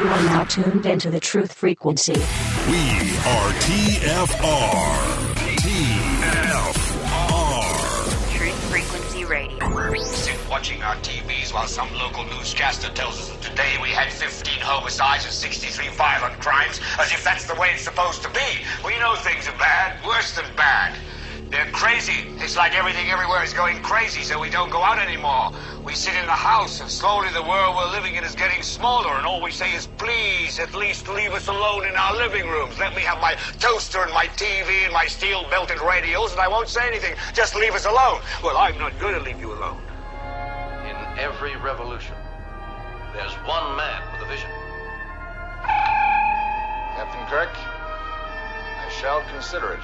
You are now tuned into the truth frequency. We are TFR. TFR. Truth Frequency Radio. Sit watching our TVs while some local newscaster tells us that today we had 15 homicides and 63 violent crimes, as if that's the way it's supposed to be. We know things are bad, worse than bad. They're crazy. It's like everything everywhere is going crazy, so we don't go out anymore. We sit in the house, and slowly the world we're living in is getting smaller, and all we say is, please, at least leave us alone in our living rooms. Let me have my toaster and my TV and my steel-belted radios, and I won't say anything. Just leave us alone. Well, I'm not going to leave you alone. In every revolution, there's one man with a vision. Captain Kirk, I shall consider it.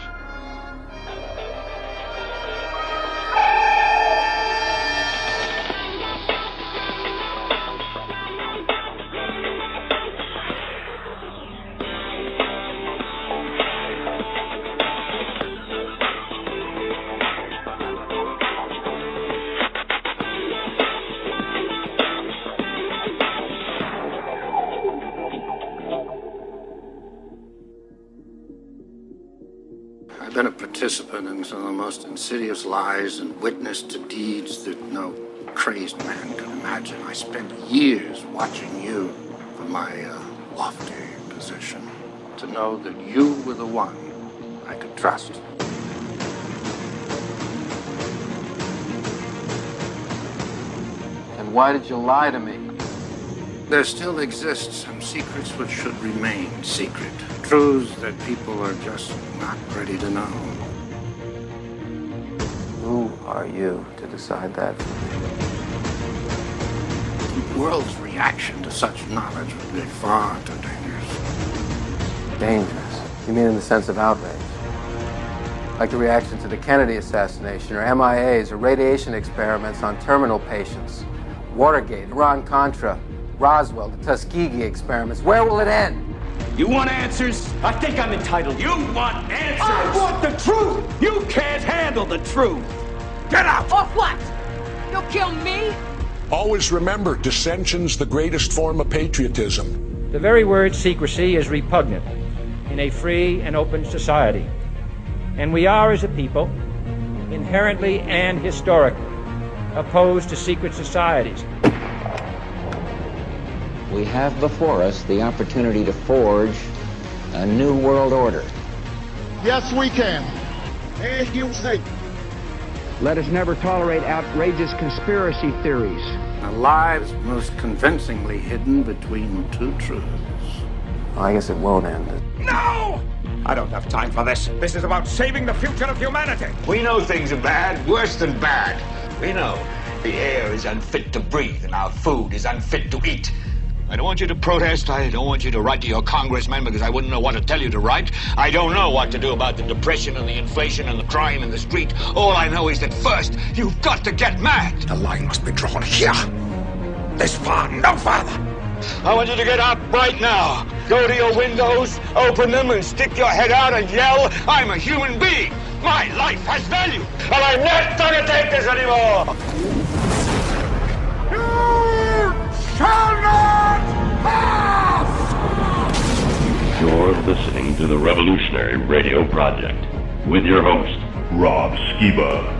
I've been a participant in some of the most insidious lies and witnessed to deeds that no crazed man could imagine. I spent years watching you from my lofty position to know that you were the one I could trust. And why did you lie to me? There still exist some secrets which should remain secret. Truths that people are just not ready to know. Who are you to decide that? The world's reaction to such knowledge would be far too dangerous. Dangerous? You mean in the sense of outrage? Like the reaction to the Kennedy assassination, or MIAs, or radiation experiments on terminal patients, Watergate, Iran-Contra, Roswell, the Tuskegee experiments. Where will it end? You want answers? I think I'm entitled. You want answers? I want the truth! You can't handle the truth! Get out! Or what? You'll kill me? Always remember, dissension's the greatest form of patriotism. The very word secrecy is repugnant in a free and open society. And we are, as a people, inherently and historically opposed to secret societies. We have before us the opportunity to forge a new world order. Yes, we can. As you say. Let us never tolerate outrageous conspiracy theories. A lie is most convincingly hidden between two truths. I guess it won't end. No! I don't have time for this. This is about saving the future of humanity. We know things are bad, worse than bad. We know the air is unfit to breathe and our food is unfit to eat. I don't want you to protest. I don't want you to write to your congressman because I wouldn't know what to tell you to write. I don't know what to do about the depression and the inflation and the crime in the street. All I know is that first, you've got to get mad. The line must be drawn here. This far, no farther. I want you to get up right now. Go to your windows, open them, and stick your head out and yell, I'm a human being. My life has value, and I'm not going to take this anymore. You shall not pass! You're listening to the Revolutionary Radio Project with your host, Rob Skiba.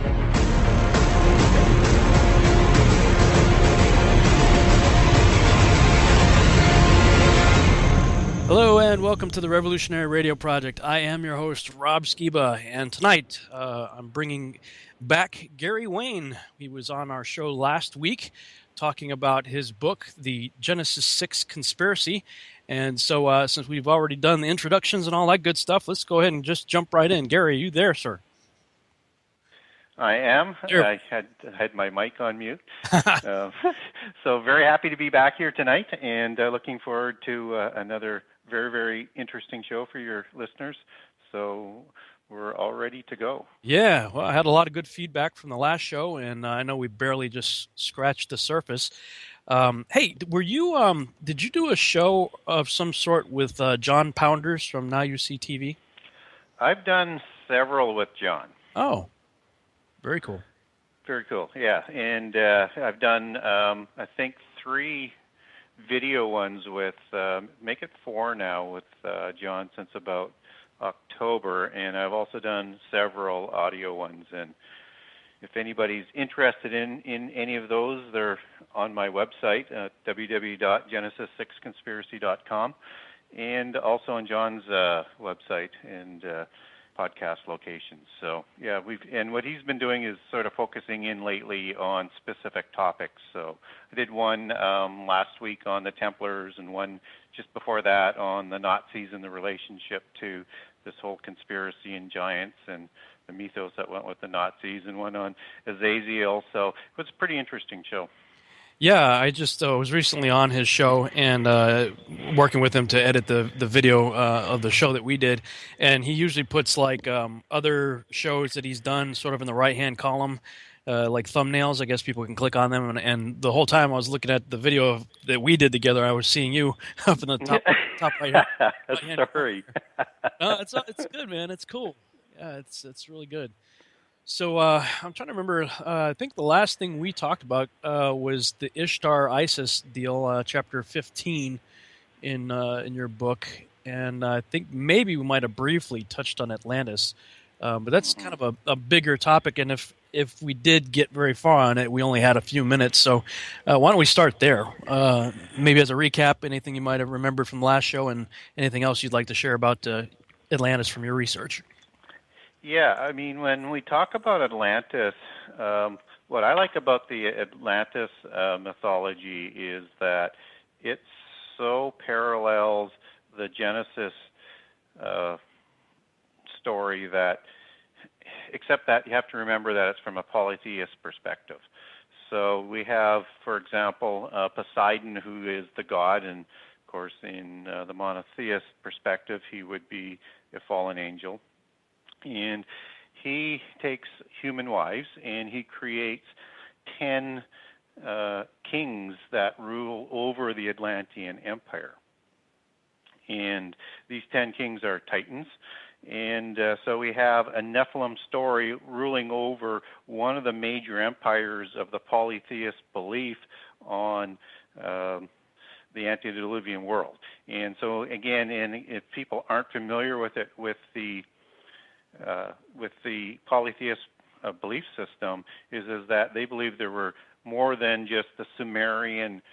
Hello and welcome to the Revolutionary Radio Project. I am your host, Rob Skiba, and tonight I'm bringing back Gary Wayne. He was on our show last week talking about his book, The Genesis 6 Conspiracy. And so since we've already done the introductions and all that good stuff, let's go ahead and just jump right in. Gary, are you there, sir? I am. Sure. I had my mic on mute. So very happy to be back here tonight and looking forward to another very, very interesting show for your listeners. So we're all ready to go. Yeah, well, I had a lot of good feedback from the last show, and I know we barely just scratched the surface. Hey, were you? Did you do a show of some sort with John Pounders from Now You See TV? I've done several with John. Oh, very cool. Very cool, yeah. And I've done, I think, 3 video ones with, make it 4 now with John since about October, and I've also done several audio ones. And if anybody's interested in any of those, they're on my website, www.genesis6conspiracy.com, and also on John's website and podcast locations. So yeah, and what he's been doing is sort of focusing in lately on specific topics. So I did one last week on the Templars, and one just before that on the Nazis and the relationship to this whole conspiracy and giants and the mythos that went with the Nazis, and one on Azazel. So it was a pretty interesting show. Yeah, I just was recently on his show and working with him to edit the video of the show that we did, and he usually puts like other shows that he's done sort of in the right-hand column, like thumbnails. I guess people can click on them, and the whole time I was looking at the video that we did together, I was seeing you up in the top right hand. Sorry. No, it's good, man. It's cool. Yeah, it's really good. So I'm trying to remember. I think the last thing we talked about was the Ishtar ISIS deal, chapter 15 in your book, and I think maybe we might have briefly touched on Atlantis, but that's kind of a bigger topic. And if we did get very far on it, we only had a few minutes. So why don't we start there? Maybe as a recap, anything you might have remembered from the last show, and anything else you'd like to share about Atlantis from your research. Yeah, I mean, when we talk about Atlantis, what I like about the Atlantis mythology is that it so parallels the Genesis story that, except that you have to remember that it's from a polytheist perspective. So we have, for example, Poseidon, who is the god, and of course in the monotheist perspective, he would be a fallen angel. And he takes human wives and he creates 10 kings that rule over the Atlantean Empire. And these 10 kings are Titans. And so we have a Nephilim story ruling over one of the major empires of the polytheist belief on the antediluvian world. And so again, and if people aren't familiar with it, with the polytheist belief system, is that they believe there were more than just the Sumerian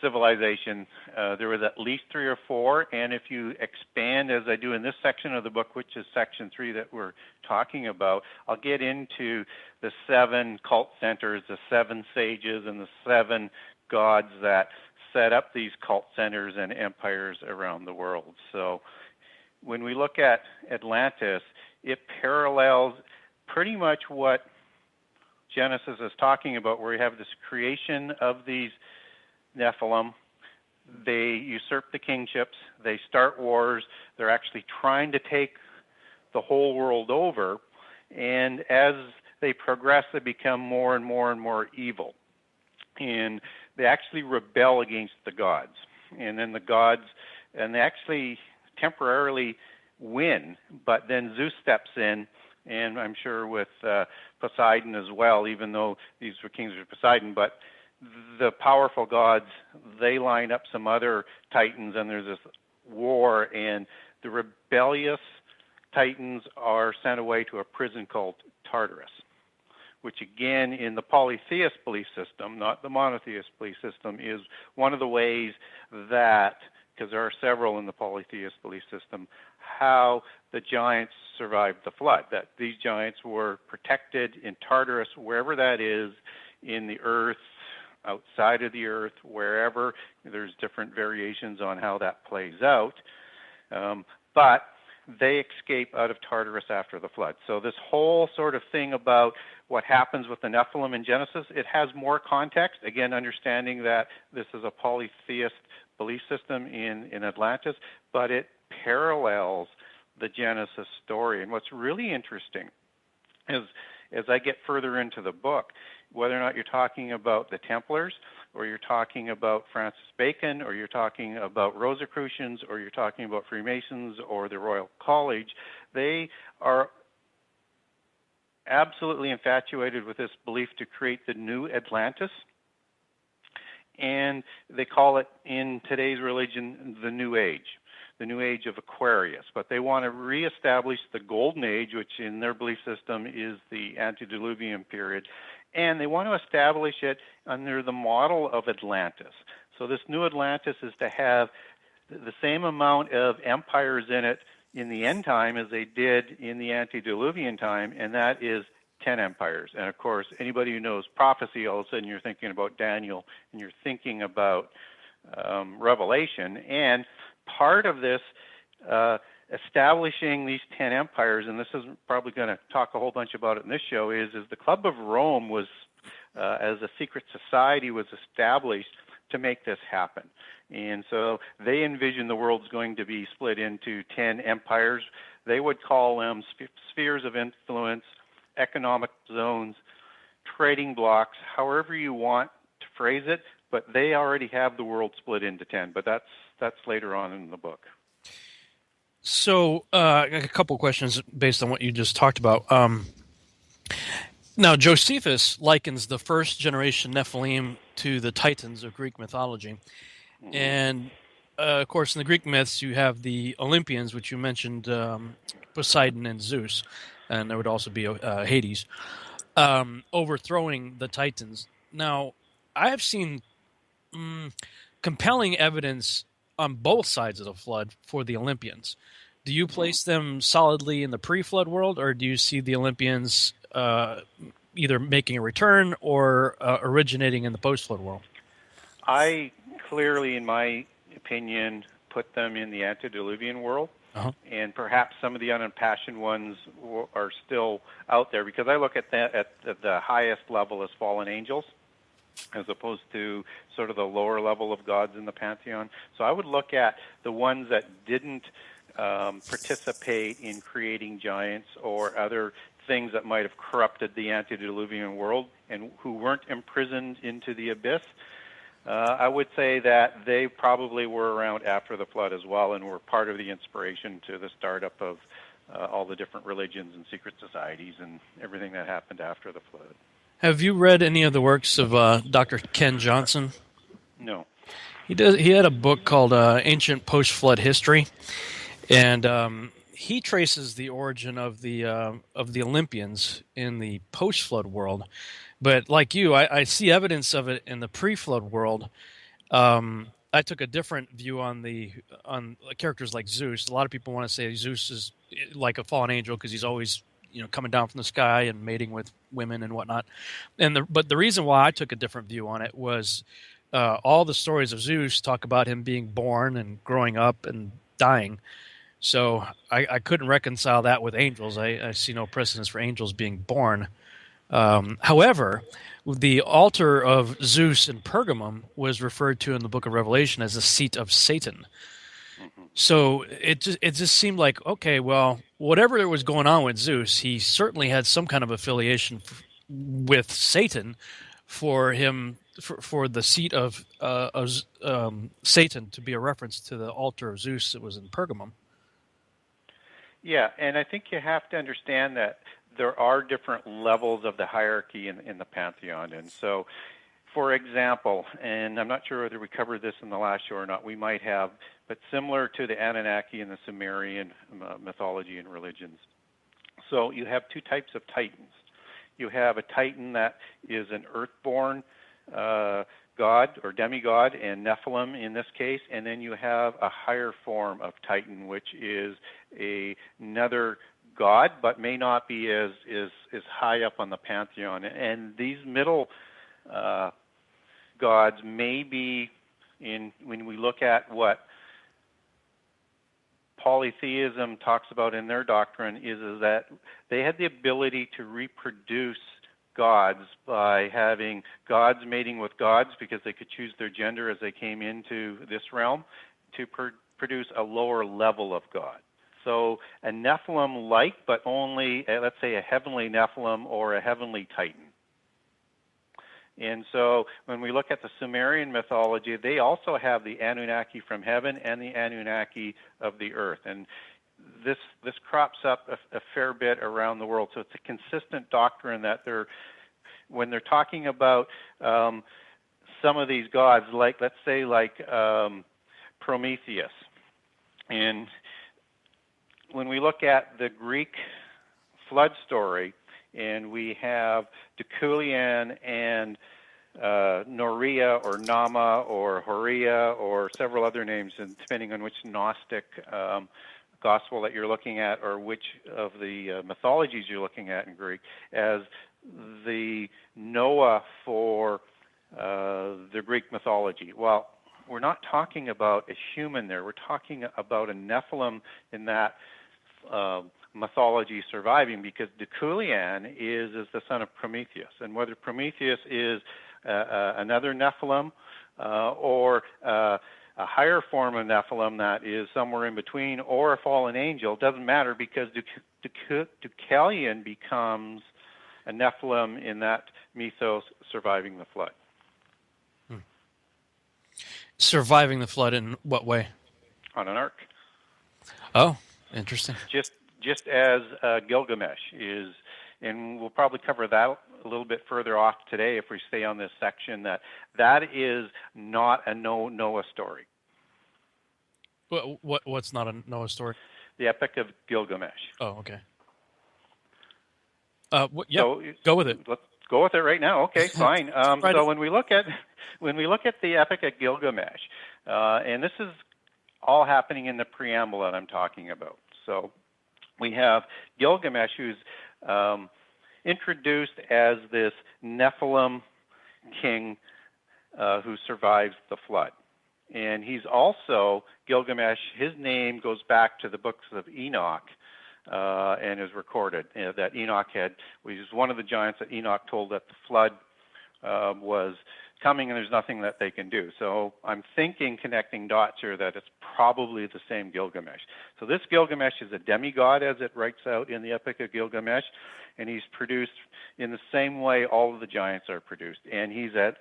civilization. There was at least 3 or 4, and if you expand, as I do in this section of the book, which is section 3 that we're talking about, I'll get into the 7 cult centers, the 7 sages, and the 7 gods that set up these cult centers and empires around the world. So when we look at Atlantis, it parallels pretty much what Genesis is talking about, where you have this creation of these Nephilim. They usurp the kingships. They start wars. They're actually trying to take the whole world over. And as they progress, they become more and more and more evil. And they actually rebel against the gods. And then the gods, and they actually temporarily win, but then Zeus steps in, and I'm sure with Poseidon as well, even though these were kings of Poseidon, but the powerful gods, they line up some other titans, and there's this war, and the rebellious titans are sent away to a prison called Tartarus, which again, in the polytheist belief system, not the monotheist belief system, is one of the ways that, because there are several in the polytheist belief system, how the giants survived the flood, that these giants were protected in Tartarus, wherever that is, in the earth, outside of the earth, wherever. There's different variations on how that plays out. But they escape out of Tartarus after the flood. So this whole sort of thing about what happens with the Nephilim in Genesis, it has more context. Again, understanding that this is a polytheist belief system in Atlantis, but it parallels the Genesis story. And what's really interesting is, as I get further into the book, whether or not you're talking about the Templars, or you're talking about Francis Bacon, or you're talking about Rosicrucians, or you're talking about Freemasons, or the Royal College, they are absolutely infatuated with this belief to create the new Atlantis. and they call it in today's religion the New Age of Aquarius. But they want to reestablish the Golden Age, which in their belief system is the antediluvian period, and they want to establish it under the model of Atlantis. So this new Atlantis is to have the same amount of empires in it in the end time as they did in the antediluvian time, and that is 10 empires. And of course, anybody who knows prophecy, all of a sudden you're thinking about Daniel and you're thinking about Revelation. And part of this establishing these 10 empires, and this is probably going to talk a whole bunch about it in this show, is the Club of Rome was, as a secret society, was established to make this happen. And so they envision the world's going to be split into 10 empires. They would call them spheres of influence, economic zones, trading blocks, however you want to phrase it, but they already have the world split into 10, but that's later on in the book. So a couple of questions based on what you just talked about. Now, Josephus likens the first generation Nephilim to the Titans of Greek mythology. And, of course, in the Greek myths, you have the Olympians, which you mentioned, Poseidon and Zeus, and there would also be Hades, overthrowing the Titans. Now, I have seen compelling evidence on both sides of the flood for the Olympians. Do you place them solidly in the pre-flood world, or do you see the Olympians either making a return or originating in the post-flood world? I clearly, in my opinion, put them in the antediluvian world, and perhaps some of the unimpassioned ones are still out there, because I look at the highest level as fallen angels, as opposed to sort of the lower level of gods in the pantheon. So I would look at the ones that didn't participate in creating giants or other things that might have corrupted the antediluvian world and who weren't imprisoned into the abyss. I would say that they probably were around after the flood as well and were part of the inspiration to the startup of all the different religions and secret societies and everything that happened after the flood. Have you read any of the works of Dr. Ken Johnson? No. He had a book called Ancient Post-Flood History, and he traces the origin of the Olympians in the post-flood world. But like you, I see evidence of it in the pre-flood world. I took a different view on characters like Zeus. A lot of people want to say Zeus is like a fallen angel because he's always coming down from the sky and mating with women and whatnot. But the reason why I took a different view on it was all the stories of Zeus talk about him being born and growing up and dying. So I couldn't reconcile that with angels. I see no precedence for angels being born. However, the altar of Zeus in Pergamum was referred to in the book of Revelation as the seat of Satan. So it just seemed like, okay, well, whatever was going on with Zeus, he certainly had some kind of affiliation with Satan for the seat of Satan to be a reference to the altar of Zeus that was in Pergamum. Yeah, and I think you have to understand that there are different levels of the hierarchy in the pantheon. And so, for example, and I'm not sure whether we covered this in the last show or not, we might have, but similar to the Anunnaki and the Sumerian mythology and religions. So you have two types of titans. You have a titan that is an earthborn god or demigod, and Nephilim in this case, and then you have a higher form of titan, which is another god, but may not be as high up on the pantheon. And these middle gods may be when we look at what polytheism talks about in their doctrine is that they had the ability to reproduce gods by having gods mating with gods, because they could choose their gender as they came into this realm, to produce a lower level of god. So a Nephilim-like, but only, let's say, a heavenly Nephilim or a heavenly Titan. And so when we look at the Sumerian mythology, they also have the Anunnaki from heaven and the Anunnaki of the earth. And this crops up a fair bit around the world. So it's a consistent doctrine that when they're talking about some of these gods, like let's say Prometheus. And when we look at the Greek flood story, and we have Deucalion and Noria or Nama or Horia or several other names, and depending on which Gnostic gospel that you're looking at or which of the mythologies you're looking at in Greek, as the Noah for the Greek mythology. Well, we're not talking about a human there. We're talking about a Nephilim in that mythology surviving, because Deucalion is the son of Prometheus. And whether Prometheus is another Nephilim or a higher form of Nephilim that is somewhere in between, or a fallen angel, doesn't matter, because Deucalion becomes a Nephilim in that mythos surviving the flood. Surviving the flood in what way? On an ark. Oh, interesting. Just as Gilgamesh is, and we'll probably cover that a little bit further off today if we stay on this section, that is not a Noah story. What's not a Noah story? The Epic of Gilgamesh. Oh, okay. So, go with it. Let's go with it right now. Okay, fine. So when we look at the Epic of Gilgamesh, and this is all happening in the preamble that I'm talking about. So we have Gilgamesh, who's introduced as this Nephilim king who survives the flood. And he's also, Gilgamesh, his name goes back to the books of Enoch and is recorded. That Enoch was one of the giants that Enoch told that the flood was coming and there's nothing that they can do. So I'm thinking, connecting dots here, that it's probably the same Gilgamesh. So this Gilgamesh is a demigod, as it writes out in the Epic of Gilgamesh, and he's produced in the same way all of the giants are produced. And he's a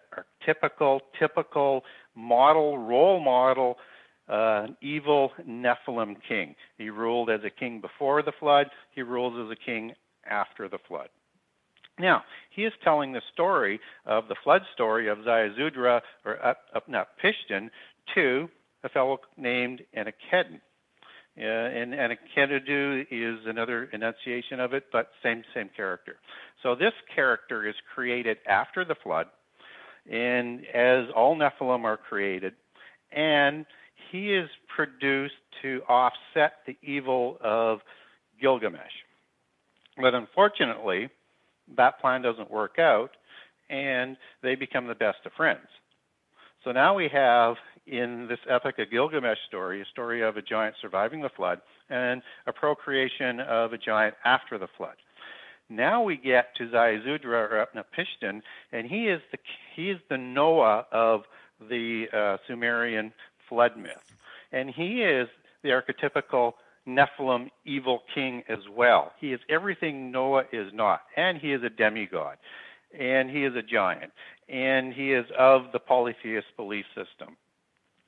typical role model, evil Nephilim king. He ruled as a king before the flood. He rules as a king after the flood. Now, he is telling the story of the flood story of Ziusudra, or Upnapishtim, to a fellow named Enkidu. And Enkidu is another enunciation of it, but same character. So this character is created after the flood, and as all Nephilim are created, and he is produced to offset the evil of Gilgamesh. But unfortunately, that plan doesn't work out, and they become the best of friends. So now we have, in this Epic of Gilgamesh story, a story of a giant surviving the flood and a procreation of a giant after the flood. Now we get to Ziusudra, or Upnapishtim, and he is the Noah of the Sumerian flood myth. And he is the archetypical Nephilim evil king as well. He is everything Noah is not, and he is a demigod, and he is a giant, and he is of the polytheist belief system.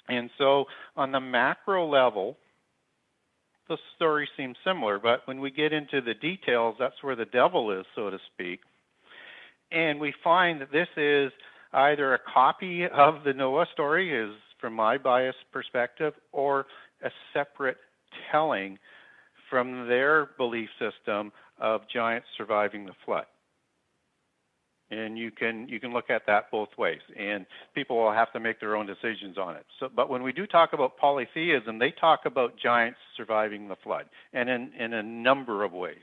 And so on the macro level, the story seems similar, but when we get into the details, that's where the devil is, so to speak. And we find that this is either a copy of the Noah story, is from my biased perspective, or a separate telling from their belief system of giants surviving the flood. And you can look at that both ways, and people will have to make their own decisions on it. So, but when we do talk about polytheism, they talk about giants surviving the flood, and in a number of ways.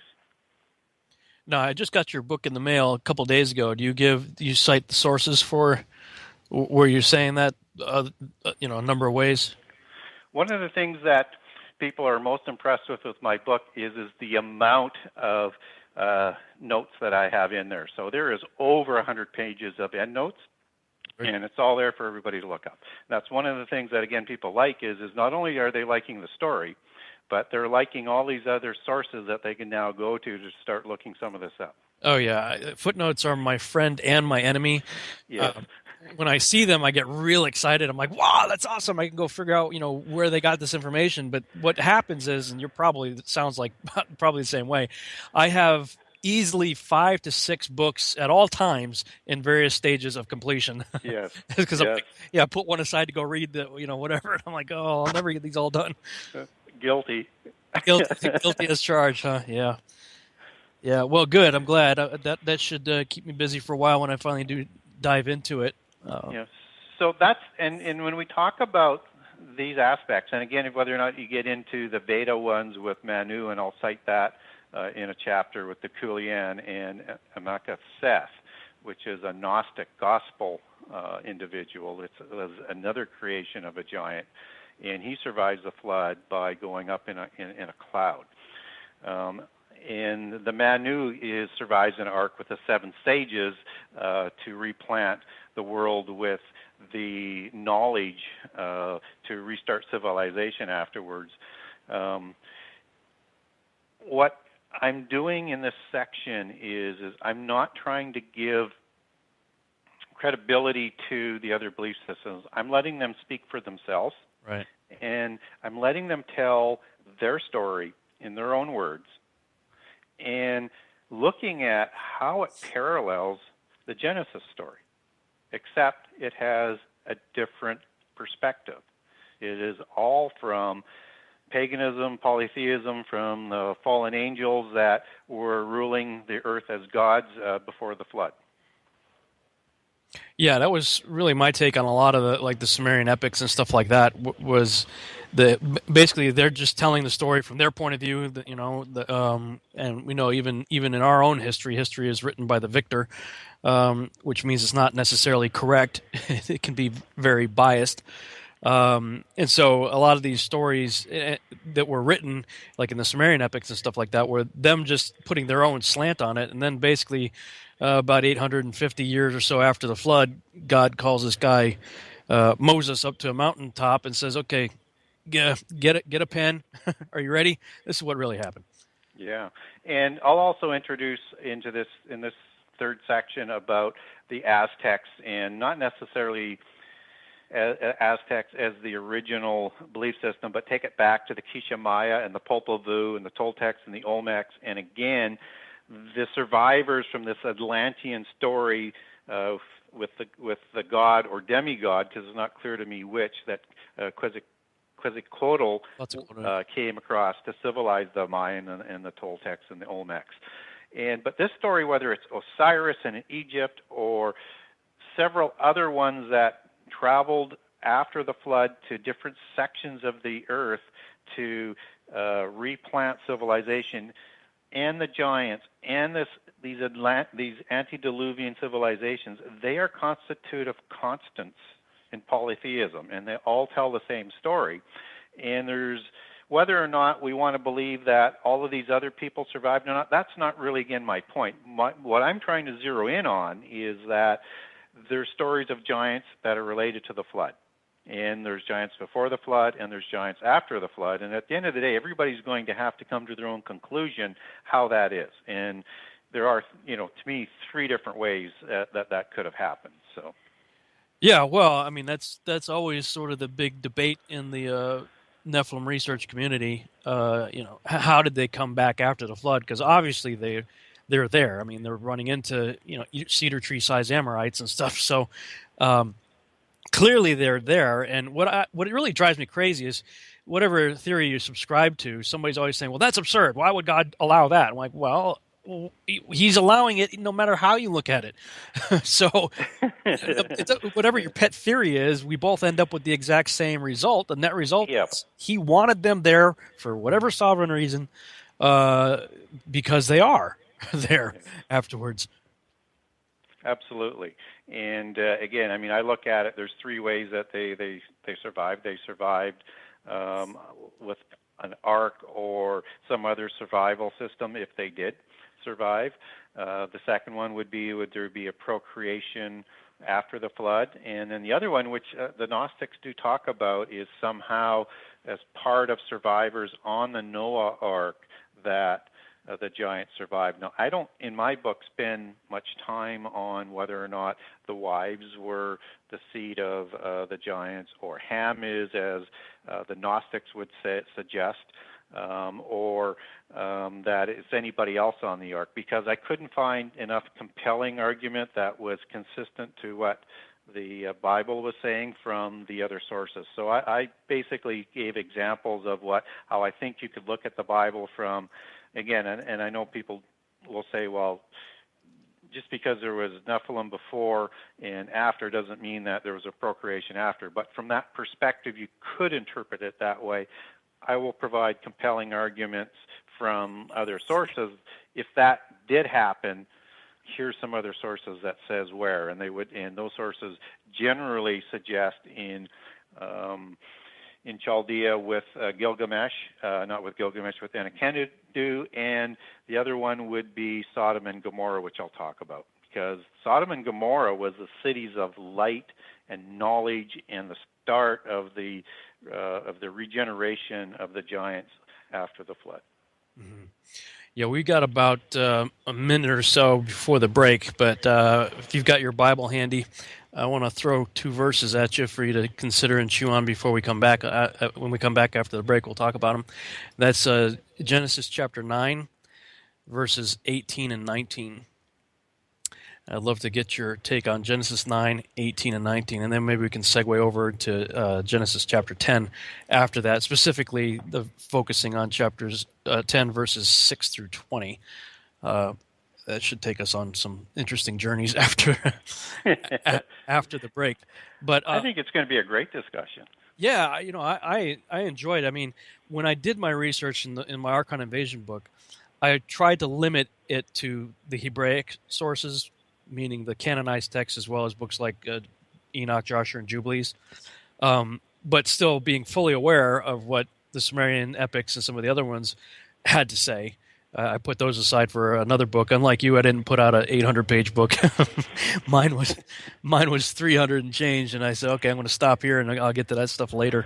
Now, I just got your book in the mail a couple days ago. Do you cite the sources for where you're saying that a number of ways? One of the things that people are most impressed with my book is the amount of notes that I have in there. So there is over 100 pages of endnotes, and it's all there for everybody to look up. That's one of the things that, again, people like is not only are they liking the story, but they're liking all these other sources that they can now go to start looking some of this up. Oh, yeah. Footnotes are my friend and my enemy. Yes. When I see them, I get real excited. I'm like, wow, that's awesome. I can go figure out, where they got this information. But what happens is, and it sounds like probably the same way, I have easily 5 to 6 books at all times in various stages of completion. Yes. Because yes. I put one aside to go read the, whatever. And I'm like, oh, I'll never get these all done. Guilty. Guilty as charged, huh? Yeah. Yeah. Well, good. I'm glad. That should keep me busy for a while when I finally do dive into it. Yes. So that's and when we talk about these aspects, and again, whether or not you get into the beta ones with Manu, and I'll cite that in a chapter with the Kulian and Amaka Seth, which is a Gnostic gospel individual. It's another creation of a giant, and he survives the flood by going up in a cloud. And the Manu survives an ark with the 7 stages to replant the world with the knowledge to restart civilization afterwards. What I'm doing in this section is I'm not trying to give credibility to the other belief systems. I'm letting them speak for themselves. Right. And I'm letting them tell their story in their own words and looking at how it parallels the Genesis story, except it has a different perspective. It is all from paganism, polytheism, from the fallen angels that were ruling the earth as gods before the flood. Yeah, that was really my take on a lot of the Sumerian epics and stuff like that. Was basically they're just telling the story from their point of view. And we know even in our own history is written by the victor, which means it's not necessarily correct. It can be very biased. And so a lot of these stories that were written, like in the Sumerian epics and stuff like that, were them just putting their own slant on it. And then basically about 850 years or so after the flood, God calls this guy Moses up to a mountaintop and says, okay, get a pen. Are you ready? This is what really happened. Yeah. And I'll also introduce in this third section about the Aztecs, and not necessarily Aztecs as the original belief system, but take it back to the Quiché Maya and the Popol Vuh and the Toltecs and the Olmecs, and again, the survivors from this Atlantean story with the god or demigod, because it's not clear to me which, that Quetzalcoatl came across to civilize the Mayan and the Toltecs and the Olmecs. But this story, whether it's Osiris in Egypt or several other ones that traveled after the flood to different sections of the earth to replant civilization, and the giants and these antediluvian civilizations, they are constitutive constants in polytheism, and they all tell the same story. And there's whether or not we want to believe that all of these other people survived or not, that's not really, again, my point. What I'm trying to zero in on is that there's stories of giants that are related to the flood. And there's giants before the flood, and there's giants after the flood. And at the end of the day, everybody's going to have to come to their own conclusion how that is. And there are, to me, 3 different ways that could have happened. So. Yeah, well, I mean, that's always sort of the big debate in the Nephilim research community. How did they come back after the flood? Because obviously they're there. I mean, they're running into cedar tree size Amorites and stuff. So clearly they're there. And what really drives me crazy is whatever theory you subscribe to, somebody's always saying, "Well, that's absurd. Why would God allow that?" I'm like, well, He's allowing it no matter how you look at it. So whatever your pet theory is, we both end up with the exact same result. And that result is he wanted them there for whatever sovereign reason, because they are there afterwards. Absolutely. And again, I mean, I look at it, there's 3 ways that they survived. They survived with an ark or some other survival system if they did survive. The second one would there be a procreation after the flood? And then the other one, which the Gnostics do talk about, is somehow as part of survivors on the Noah ark that the giants survived. Now, I don't, in my book, spend much time on whether or not the wives were the seed of the giants, or Ham is, as the Gnostics would suggest, or that it's anybody else on the ark, because I couldn't find enough compelling argument that was consistent to what the Bible was saying from the other sources. So I basically gave examples of how I think you could look at the Bible from, again, and I know people will say, well, just because there was Nephilim before and after doesn't mean that there was a procreation after. But from that perspective, you could interpret it that way. I will provide compelling arguments from other sources. If that did happen, here's some other sources that says where, and those sources generally suggest in Chaldea with Gilgamesh, not with Gilgamesh, with Enkidu, and the other one would be Sodom and Gomorrah, which I'll talk about, because Sodom and Gomorrah was the cities of light and knowledge and the start of the regeneration of the giants after the flood. Mm-hmm. Yeah, we got about a minute or so before the break, but if you've got your Bible handy, I want to throw two verses at you for you to consider and chew on before we come back. When we come back after the break, we'll talk about them. That's Genesis chapter 9, verses 18 and 19. I'd love to get your take on Genesis 9, 18, and 19, and then maybe we can segue over to Genesis chapter 10 after that, specifically focusing on chapters 10, verses 6 through 20. That should take us on some interesting journeys after after the break. But I think it's going to be a great discussion. Yeah, I enjoyed it. I mean, when I did my research in my Archon Invasion book, I tried to limit it to the Hebraic sources, meaning the canonized texts, as well as books like Enoch, Joshua, and Jubilees, but still being fully aware of what the Sumerian epics and some of the other ones had to say. I put those aside for another book. Unlike you, I didn't put out an 800-page book. Mine was 300 and change, and I said, okay, I'm going to stop here, and I'll get to that stuff later.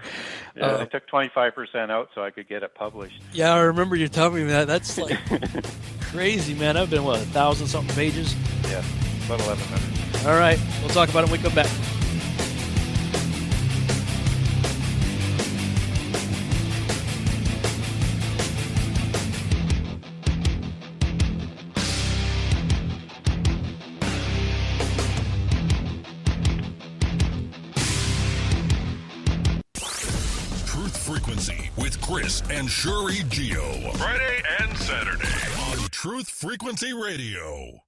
Yeah, I took 25% out so I could get it published. Yeah, I remember you telling me that. That's like crazy, man. I've been, 1,000-something pages? Yeah, about 1,100. All right, we'll talk about it when we come back. With Chris and Shuri Geo. Friday and Saturday on Truth Frequency Radio.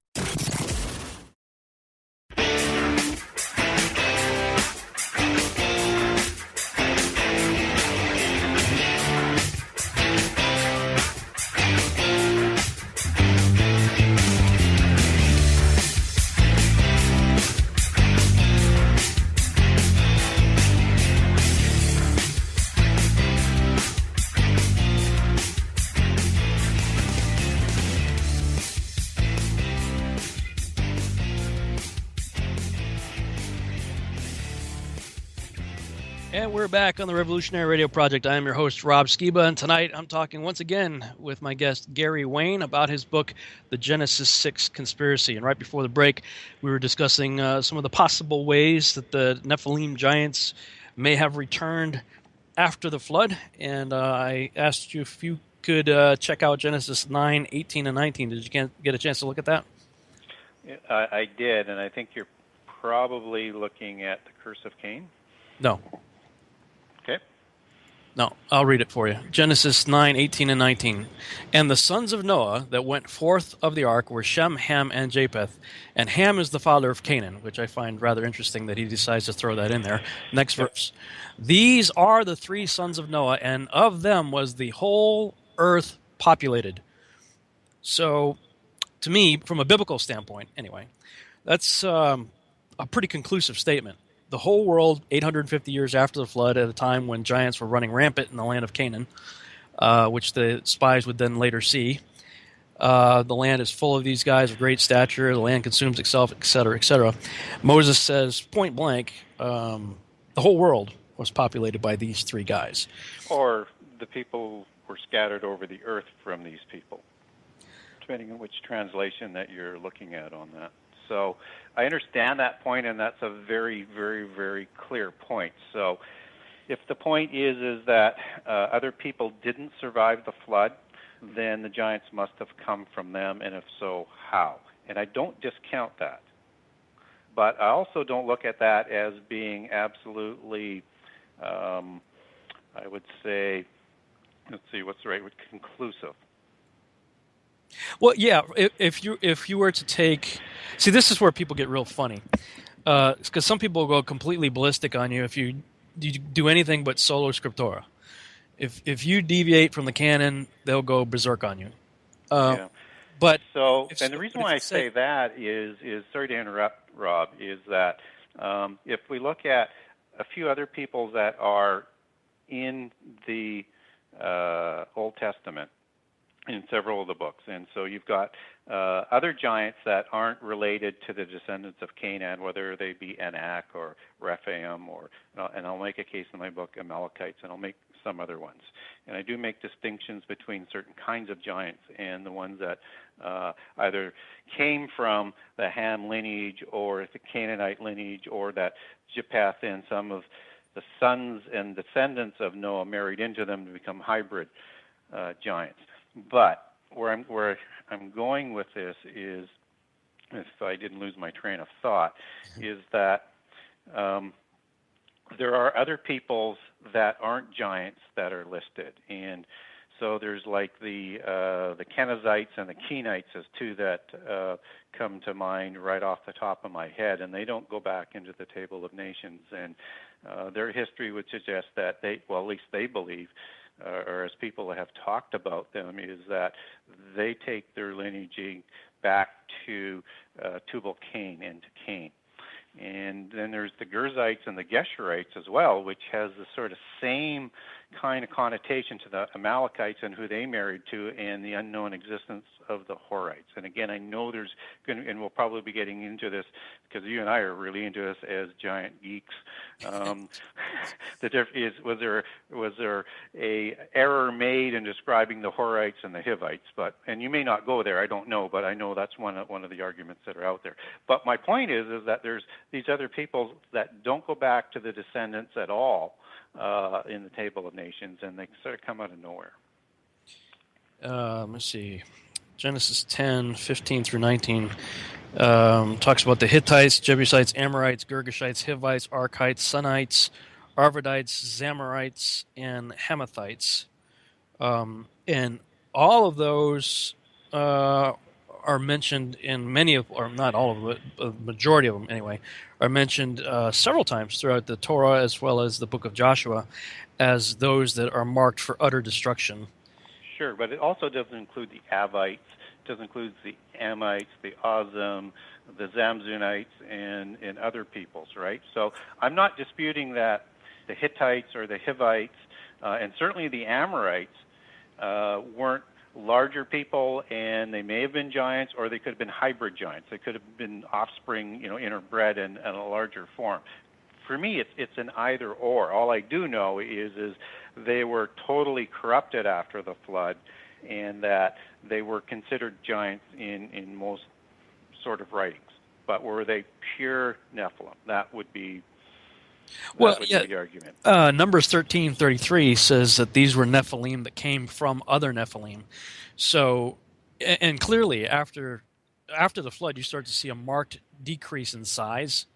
And we're back on the Revolutionary Radio Project. I am your host, Rob Skiba, and tonight I'm talking once again with my guest, Gary Wayne, about his book, The Genesis 6 Conspiracy. And right before the break, we were discussing some of the possible ways that the Nephilim giants may have returned after the flood. And I asked you if you could check out Genesis 9, 18, and 19. Did you get a chance to look at that? I did, and I think you're probably looking at the Curse of Cain. No. Okay. No, I'll read it for you. Genesis 9, 18, and 19. And the sons of Noah that went forth of the ark were Shem, Ham, and Japheth. And Ham is the father of Canaan, which I find rather interesting that he decides to throw that in there. Next verse. These are the three sons of Noah, and of them was the whole earth populated. So, to me, from a biblical standpoint, anyway, that's a pretty conclusive statement. The whole world, 850 years after the flood, at a time when giants were running rampant in the land of Canaan, which the spies would then later see. The land is full of these guys of great stature. The land consumes itself, etc., etc. Moses says, point blank, the whole world was populated by these three guys. Or the people were scattered over the earth from these people. depending on which translation that you're looking at on that. So I understand that point, and that's a very, very, very clear point. So if the point is that other people didn't survive the flood, then the giants must have come from them, and if so, how? And I don't discount that. But I also don't look at that as being absolutely, I would say, let's see, what's the right word, conclusive. Well, yeah, if you were to take... See, this is where people get real funny. Because some people go completely ballistic on you if you do anything but sola scriptura. If you deviate from the canon, they'll go berserk on you. Yeah. But and the reason why I say that is sorry to interrupt, Rob, is that if we look at a few other peoples that are in the Old Testament, in several of the books, and so you've got other giants that aren't related to the descendants of Canaan, whether they be Anak or Rephaim, and I'll make a case in my book, Amalekites, and I'll make some other ones. And I do make distinctions between certain kinds of giants and the ones that either came from the Ham lineage or the Canaanite lineage, or that Japheth and some of the sons and descendants of Noah married into them to become hybrid giants. But where I'm going with this is, if I didn't lose my train of thought, is that there are other peoples that aren't giants that are listed, and so there's like the Kenizzites and the Kenites as two that come to mind right off the top of my head, and they don't go back into the Table of Nations, and their history would suggest that at least they believe, or as people have talked about them, is that they take their lineage back to Tubal-Cain and to Cain. And then there's the Gerzites and the Geshurites as well, which has the sort of same kind of connotation to the Amalekites and who they married to, and the unknown existence of the Horites. And again, I know there's going to, and we'll probably be getting into this because you and I are really into this as giant geeks. The difference is, was there a error made in describing the Horites and the Hivites? And you may not go there, I don't know, but I know that's one of the arguments that are out there. But my point is that there's these other peoples that don't go back to the descendants at all in the Table of Nations, and they sort of come out of nowhere. Let's see. Genesis 10, 15 through 19 talks about the Hittites, Jebusites, Amorites, Girgashites, Hivites, Arkites, Sunites, Arvadites, Zamorites, and Hamathites. And all of those are mentioned in many of, or not all of them, but a majority of them anyway, are mentioned several times throughout the Torah as well as the book of Joshua as those that are marked for utter destruction. Sure, but it also doesn't include the Avites, it doesn't include the Amites, the Ozim, the Zamzunites, and other peoples, right? So I'm not disputing that the Hittites or the Hivites, and certainly the Amorites, weren't larger people, and they may have been giants, or they could have been hybrid giants. They could have been offspring, interbred in a larger form. For me, it's an either or. All I do know is they were totally corrupted after the flood, and that they were considered giants in most sort of writings. But were they pure Nephilim? That would be the argument. Numbers 13:33 says that these were Nephilim that came from other Nephilim. So, and clearly after the flood, you start to see a marked decrease in size.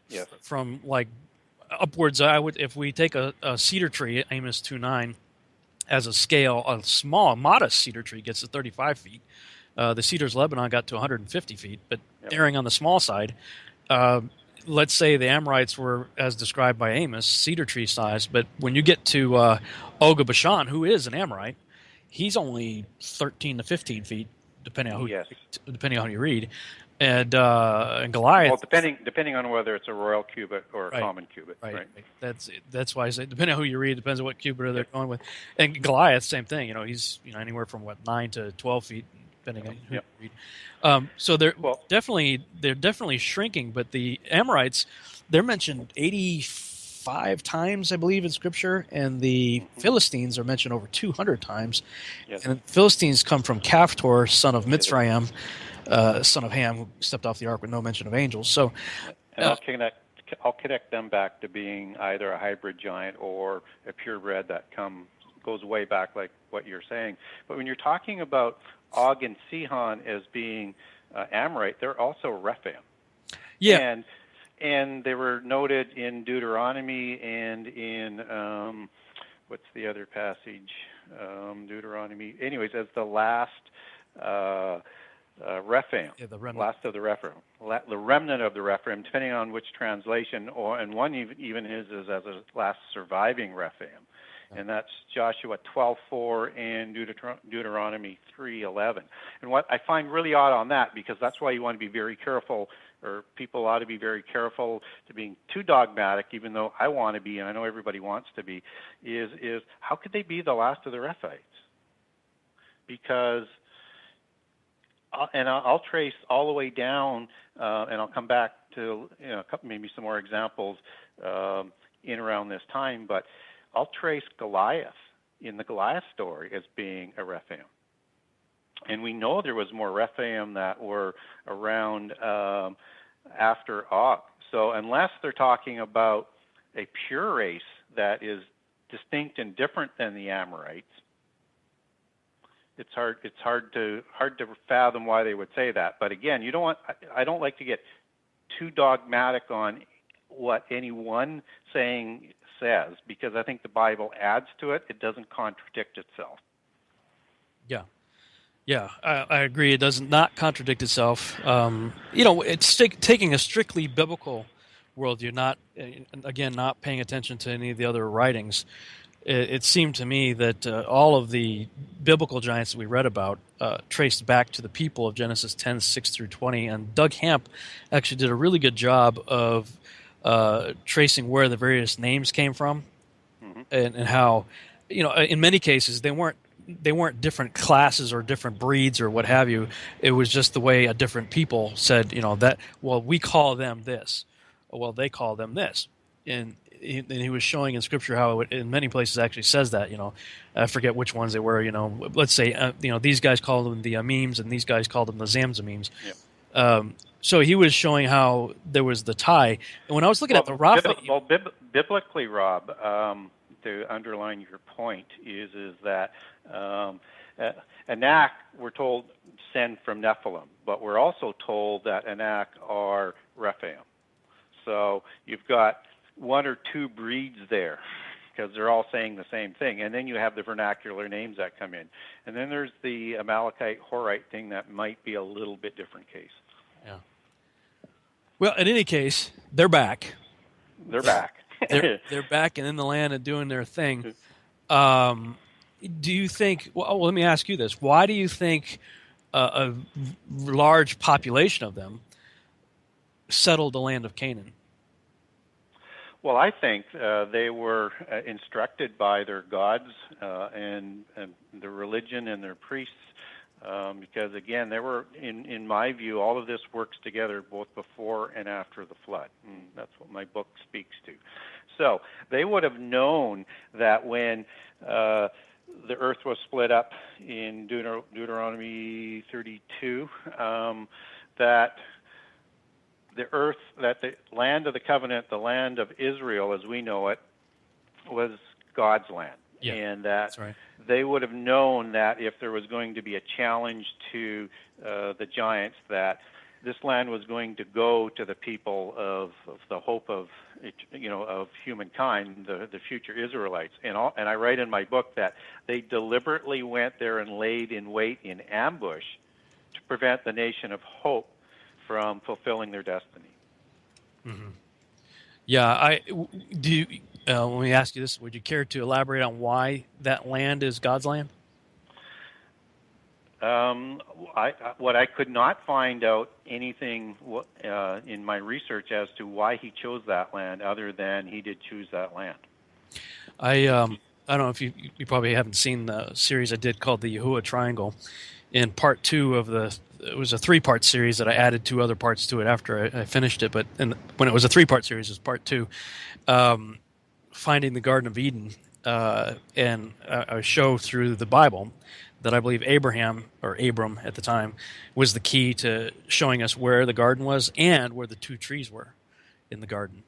Yes. From like upwards, if we take a cedar tree, Amos 2:9, as a scale, a small, modest cedar tree gets to 35 feet. The cedars Lebanon got to 150 feet, but erring on the small side. Let's say the Amorites were, as described by Amos, cedar tree size, but when you get to Og of Bashan, who is an Amorite, he's only 13 to 15 feet, depending on how you read. And Goliath. Well, depending on whether it's a royal cubit or a common cubit. Right. That's why I say depending on who you read, depends on what cubit they're going with. And Goliath, same thing. He's anywhere from 9 to 12 feet, depending on who you read. So they're definitely shrinking. But the Amorites, they're mentioned 85 5 times, I believe, in Scripture, and the Philistines are mentioned over 200 times. Yes. And Philistines come from Caphtor, son of Mitzrayim, son of Ham, who stepped off the ark with no mention of angels. So, and I'll connect them back to being either a hybrid giant or a purebred that goes way back, like what you're saying. But when you're talking about Og and Sihon as being Amorite, they're also Rephaim. Yeah. And they were noted in Deuteronomy and in what's the other passage? Deuteronomy. Anyways, as the last Rephaim, the remnant. Last of the Rephaim, the remnant of the Rephaim, depending on which translation, and one even is as a last surviving Rephaim, and that's Joshua 12:4 and Deuteronomy 3:11. And what I find really odd on that, because that's why you want to be very careful, or people ought to be very careful to being too dogmatic, even though I want to be, and I know everybody wants to be, is how could they be the last of the Rephites? Because and I'll trace all the way down, and I'll come back to maybe some more examples in around this time. But I'll trace Goliath in the Goliath story as being a Rephaim, and we know there was more Rephaim that were around after Og. So unless they're talking about a pure race that is distinct and different than the Amorites, it's hard to fathom why they would say that. But again, I don't like to get too dogmatic on what any one saying says, because I think the Bible adds to it. It doesn't contradict itself. Yeah, I agree. It does not contradict itself. It's taking a strictly biblical world. You're not paying attention to any of the other writings. It seemed to me that all of the biblical giants that we read about traced back to the people of Genesis 10:6 through 20. And Doug Hamp actually did a really good job of tracing where the various names came from, and how, in many cases they weren't different classes or different breeds or what have you. It was just the way a different people said, that, well, we call them this, well, they call them this, and he was showing in Scripture how it, in many places, actually says that. I forget which ones they were. Let's say these guys called them the Amims, and these guys called them the Zamzamims. Yeah. So he was showing how there was the tie. And when I was looking at the Rapha, biblically, Rob, to underline your point is that Anak, we're told, send from Nephilim, but we're also told that Anak are Rephaim. So you've got one or two breeds there, because they're all saying the same thing. And then you have the vernacular names that come in. And then there's the Amalekite Horite thing that might be a little bit different case. Yeah. Well, in any case, they're back. They're back. they're back and in the land and doing their thing. Do you think, well, let me ask you this. Why do you think a large population of them settled the land of Canaan? Well, I think they were instructed by their gods and their religion and their priests, because, again, they were, in my view, all of this works together both before and after the flood. And that's what my book speaks to. So they would have known that when the earth was split up in Deuteronomy 32, that the land of the covenant, the land of Israel as we know it, was God's land. Yeah, and that that's right. They would have known that if there was going to be a challenge to the giants, that this land was going to go to the people of the hope of humankind, the future Israelites. And I write in my book that they deliberately went there and laid in wait in ambush to prevent the nation of hope from fulfilling their destiny. Mm-hmm. Yeah, let me ask you this: would you care to elaborate on why that land is God's land? What I could not find out anything in my research as to why he chose that land, other than he did choose that land. I don't know if you probably haven't seen the series I did called the Yahuwah Triangle. In part 2 of it was a 3-part series that I added 2 other parts to it after I finished it. But when it was a 3-part series, it was part 2. finding the Garden of Eden and a show through the Bible that I believe Abram at the time was the key to showing us where the garden was and where the two trees were in the garden.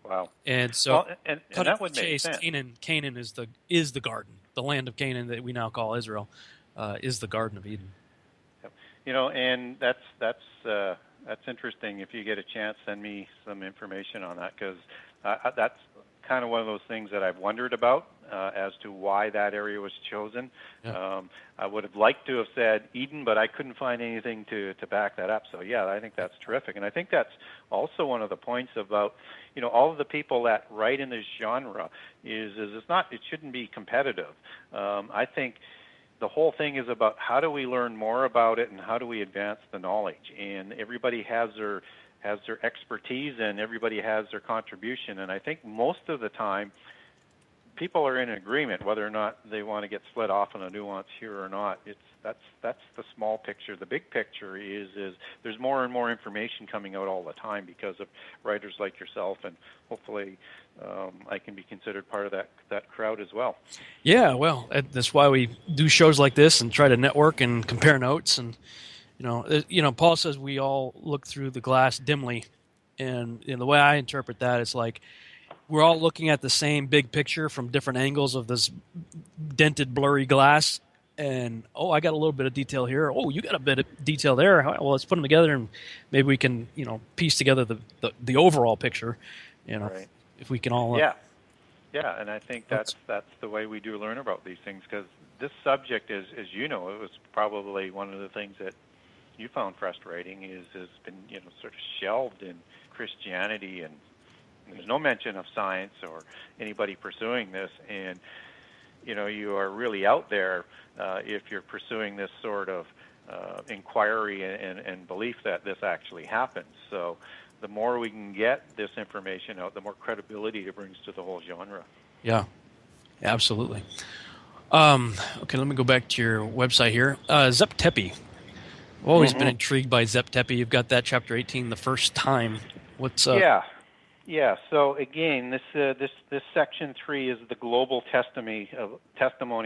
Wow. And so, and cut that to would the make chase, sense. Canaan is the garden, the land of Canaan that we now call Israel, is the Garden of Eden. And that's interesting. If you get a chance, send me some information on that, because that's kind of one of those things that I've wondered about as to why that area was chosen. Yeah. I would have liked to have said Eden, but I couldn't find anything to back that up. So yeah, I think that's terrific, and I think that's also one of the points about all of the people that write in this genre is it shouldn't be competitive. I think the whole thing is about how do we learn more about it and how do we advance the knowledge, and everybody has their expertise and everybody has their contribution, and I think most of the time people are in agreement whether or not they want to get split off on a nuance here or not. That's the small picture. The big picture is there's more and more information coming out all the time because of writers like yourself, and hopefully I can be considered part of that crowd as well. Yeah, well, that's why we do shows like this and try to network and compare notes. And Paul says we all look through the glass dimly, and the way I interpret that is like we're all looking at the same big picture from different angles of this dented, blurry glass. And I got a little bit of detail here. Oh, you got a bit of detail there. Well, let's put them together, and maybe we can piece together the overall picture. Right. If we can all. Yeah, and I think that's the way we do learn about these things, because this subject is, as you know, it was probably one of the things that you found frustrating has been sort of shelved in Christianity, and there's no mention of science or anybody pursuing this, and you are really out there if you're pursuing this sort of inquiry and belief that this actually happens. So the more we can get this information out, the more credibility it brings to the whole genre. Yeah, absolutely. Okay, let me go back to your website here. Zep Tepi. I've always been intrigued by Zep Tepi. You've got that chapter 18 the first time. What's up? Yeah. So again, this section 3 is the global testimony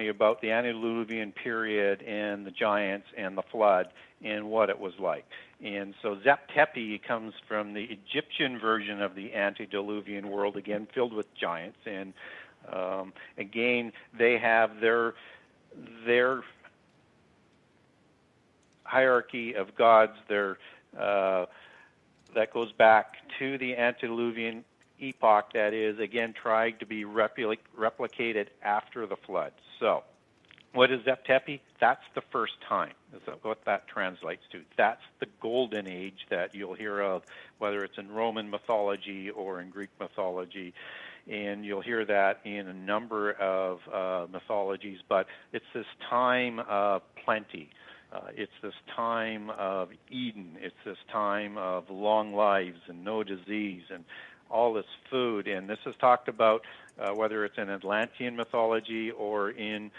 about the antediluvian period and the giants and the flood and what it was like. And so Zep Tepi comes from the Egyptian version of the antediluvian world, again filled with giants. And again, they have their hierarchy of gods. That goes back to the antediluvian epoch, that is, again, trying to be replicated after the flood. So what is Zep Tepi? That's the first time. That's what that translates to. That's the golden age that you'll hear of, whether it's in Roman mythology or in Greek mythology. And you'll hear that in a number of mythologies, but it's this time of plenty. It's this time of Eden. It's this time of long lives and no disease and all this food. And this is talked about whether it's in Atlantean mythology or in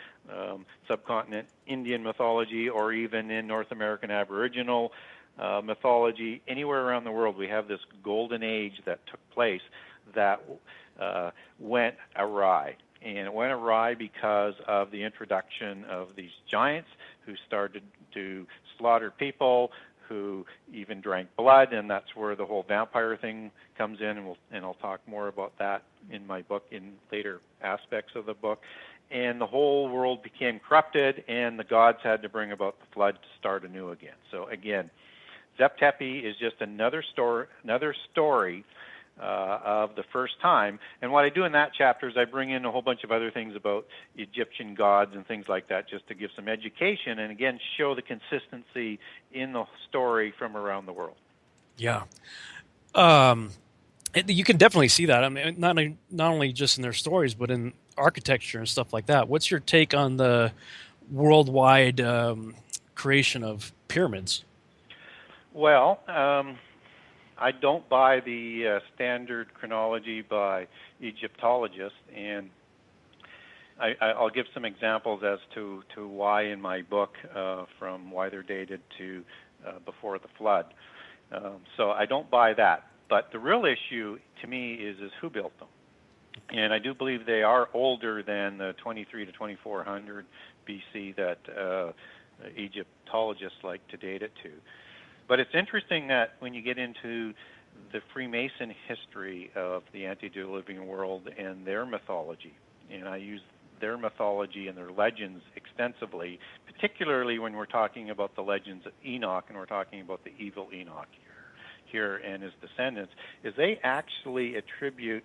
subcontinent Indian mythology or even in North American Aboriginal mythology. Anywhere around the world, we have this golden age that took place that went awry. And it went awry because of the introduction of these giants who started to slaughter people, who even drank blood, and that's where the whole vampire thing comes in, and I'll talk more about that in my book in later aspects of the book. And the whole world became corrupted, and the gods had to bring about the flood to start anew again. So again, Zep Tepi is just another story of the first time. And what I do in that chapter is I bring in a whole bunch of other things about Egyptian gods and things like that, just to give some education and, again, show the consistency in the story from around the world. Yeah. You can definitely see that. I mean, not only just in their stories, but in architecture and stuff like that. What's your take on the worldwide creation of pyramids? Well, I don't buy the standard chronology by Egyptologists, and I'll give some examples as to why in my book, from why they're dated to before the flood. So I don't buy that. But the real issue to me is who built them. And I do believe they are older than the 23 to 2400 BC that Egyptologists like to date it to. But it's interesting that when you get into the Freemason history of the antediluvian world and their mythology, and I use their mythology and their legends extensively, particularly when we're talking about the legends of Enoch and we're talking about the evil Enoch here and his descendants, is they actually attribute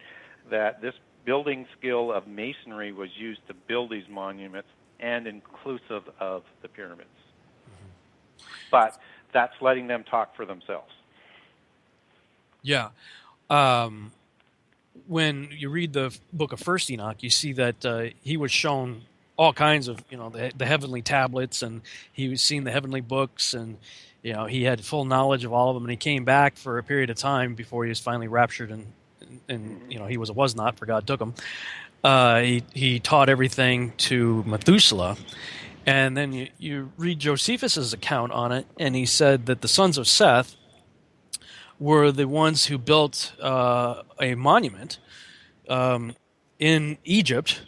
that this building skill of masonry was used to build these monuments and inclusive of the pyramids. Mm-hmm. But that's letting them talk for themselves. Yeah. When you read the book of First Enoch, you see that he was shown all kinds of, the heavenly tablets, and he was seeing the heavenly books, and, he had full knowledge of all of them, and he came back for a period of time before he was finally raptured, and he was not, for God took him. He taught everything to Methuselah, and then you read Josephus's account on it, and he said that the sons of Seth were the ones who built a monument in Egypt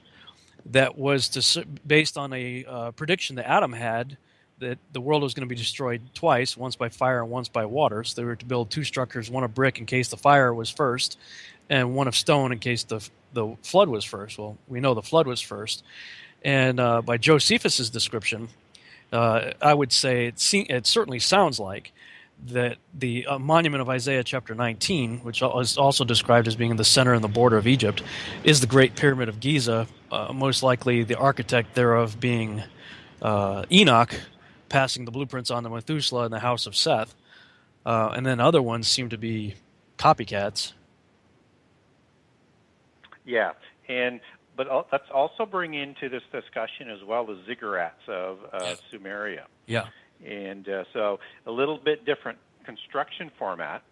that was based on a prediction that Adam had that the world was going to be destroyed twice, once by fire and once by water. So they were to build two structures, one of brick in case the fire was first, and one of stone in case the flood was first. Well, we know the flood was first. And by Josephus's description, I would say it certainly sounds like that the monument of Isaiah chapter 19, which is also described as being in the center and the border of Egypt, is the Great Pyramid of Giza, most likely the architect thereof being Enoch, passing the blueprints on to Methuselah in the house of Seth. And then other ones seem to be copycats. Yeah, but let's also bring into this discussion as well the ziggurats of Sumeria. Yeah. And so a little bit different construction format,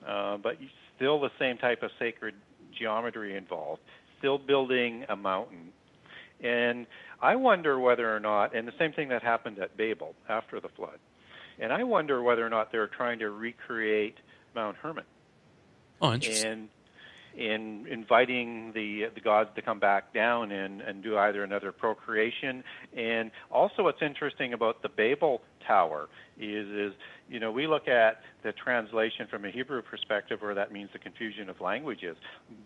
but still the same type of sacred geometry involved, still building a mountain. And I wonder whether or not, and the same thing that happened at Babel after the flood, and I wonder whether or not they're trying to recreate Mount Hermon. Oh, interesting. In inviting the gods to come back down and do either another procreation. And also what's interesting about the Babel Tower is we look at the translation from a Hebrew perspective, where that means the confusion of languages.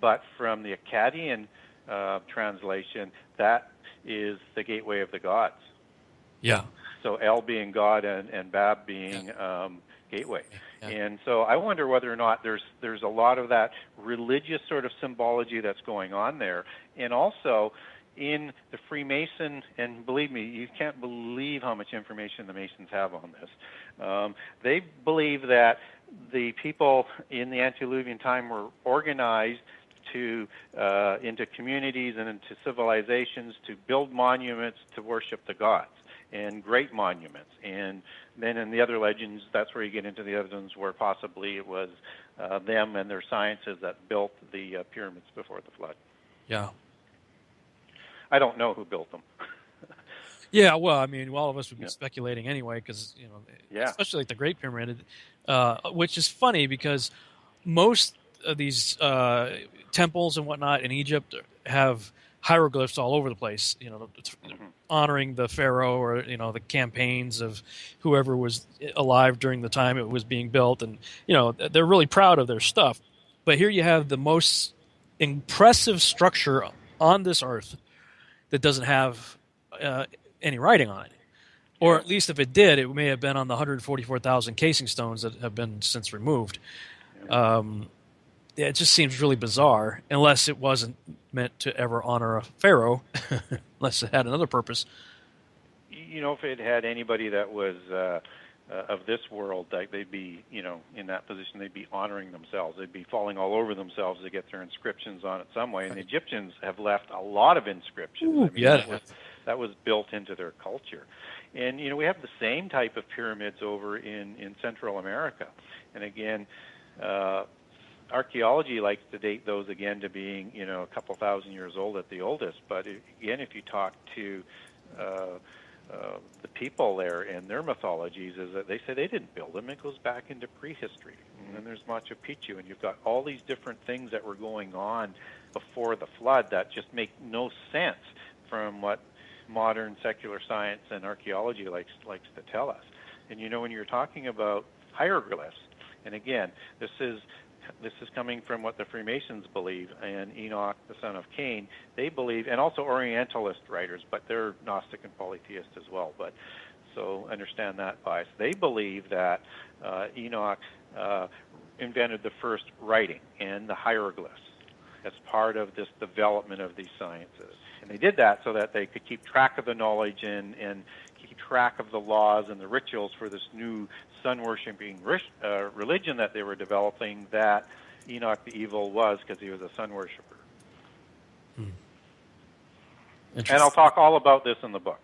But from the Akkadian translation, that is the gateway of the gods. Yeah. So El being God and Bab being gateway. Yeah. And so I wonder whether or not there's a lot of that religious sort of symbology that's going on there. And also in the Freemason, and believe me, you can't believe how much information the Masons have on this. They believe that the people in the antediluvian time were organized into communities and into civilizations to build monuments to worship the gods, and great monuments. And then in the other legends, that's where you get into the other ones where possibly it was them and their sciences that built the pyramids before the flood. Yeah. I don't know who built them. Yeah, well, I mean, all of us would be speculating anyway, because, especially like the Great Pyramid, which is funny because most of these temples and whatnot in Egypt have hieroglyphs all over the place, honoring the pharaoh or, the campaigns of whoever was alive during the time it was being built. And, they're really proud of their stuff. But here you have the most impressive structure on this earth that doesn't have any writing on it. Or at least if it did, it may have been on the 144,000 casing stones that have been since removed. It just seems really bizarre, unless it wasn't meant to ever honor a pharaoh, unless it had another purpose. If it had anybody that was of this world, they'd be, in that position, they'd be honoring themselves. They'd be falling all over themselves to get their inscriptions on it some way. And the Egyptians have left a lot of inscriptions. Ooh, that was built into their culture. And, we have the same type of pyramids over in Central America. And again, archaeology likes to date those again to being, a couple thousand years old at the oldest. But again, if you talk to the people there and their mythologies, is that they say they didn't build them. It goes back into prehistory. and then there's Machu Picchu, and you've got all these different things that were going on before the flood that just make no sense from what modern secular science and archaeology likes to tell us. And when you're talking about hieroglyphs, and again, this is coming from what the Freemasons believe, and Enoch, the son of Cain, they believe, and also Orientalist writers, but they're Gnostic and polytheist as well. But so understand that bias. They believe that Enoch invented the first writing and the hieroglyphs as part of this development of these sciences. And they did that so that they could keep track of the knowledge and keep track of the laws and the rituals for this new sun-worshipping religion that they were developing, that Enoch the Evil was, because he was a sun worshiper. And I'll talk all about this in the book.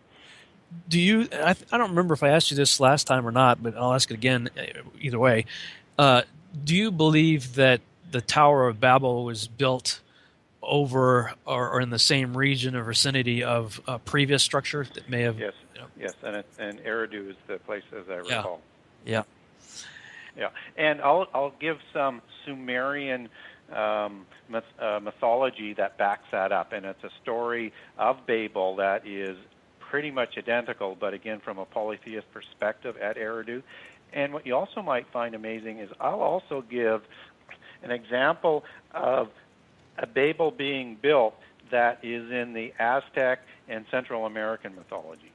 Do you? I don't remember if I asked you this last time or not, but I'll ask it again. Either way, do you believe that the Tower of Babel was built over or in the same region or vicinity of a previous structure that may have? Yes, and Eridu is the place, as I recall. Yeah. And I'll give some Sumerian mythology that backs that up, and it's a story of Babel that is pretty much identical, but again from a polytheist perspective at Eridu. And what you also might find amazing is I'll also give an example of a Babel being built that is in the Aztec and Central American mythology.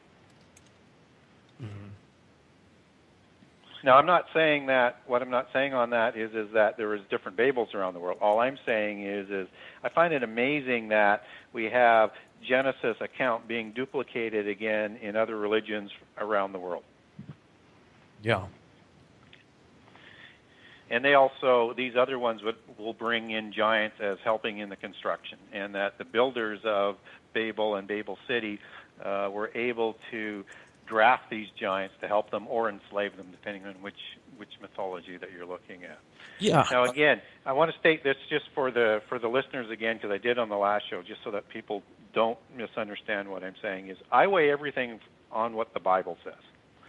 Now, I'm not saying that. What I'm not saying on that is that there is different Babels around the world. All I'm saying is I find it amazing that we have Genesis account being duplicated again in other religions around the world. Yeah. And they also, these other ones will bring in giants as helping in the construction, and that the builders of Babel and Babel City were able to draft these giants to help them or enslave them, depending on which mythology that you're looking at. Yeah. Now, again, I want to state this just for the listeners again, because I did on the last show, just so that people don't misunderstand what I'm saying, is I weigh everything on what the Bible says.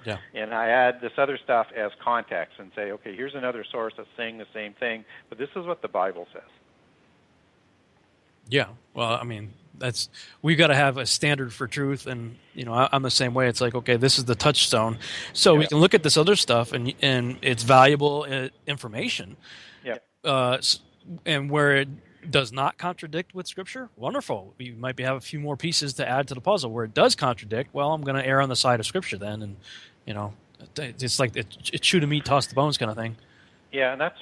Yeah. And I add this other stuff as context and say, okay, here's another source that's saying the same thing, but this is what the Bible says. Yeah. Well, I mean, we've got to have a standard for truth, and I'm the same way. It's like, okay, this is the touchstone, so we can look at this other stuff, and it's valuable information. Yeah. And where it does not contradict with Scripture, wonderful. We might have a few more pieces to add to the puzzle. Where it does contradict, well, I'm going to err on the side of Scripture then, and it's like it chew the meat, toss the bones kind of thing. Yeah, and that's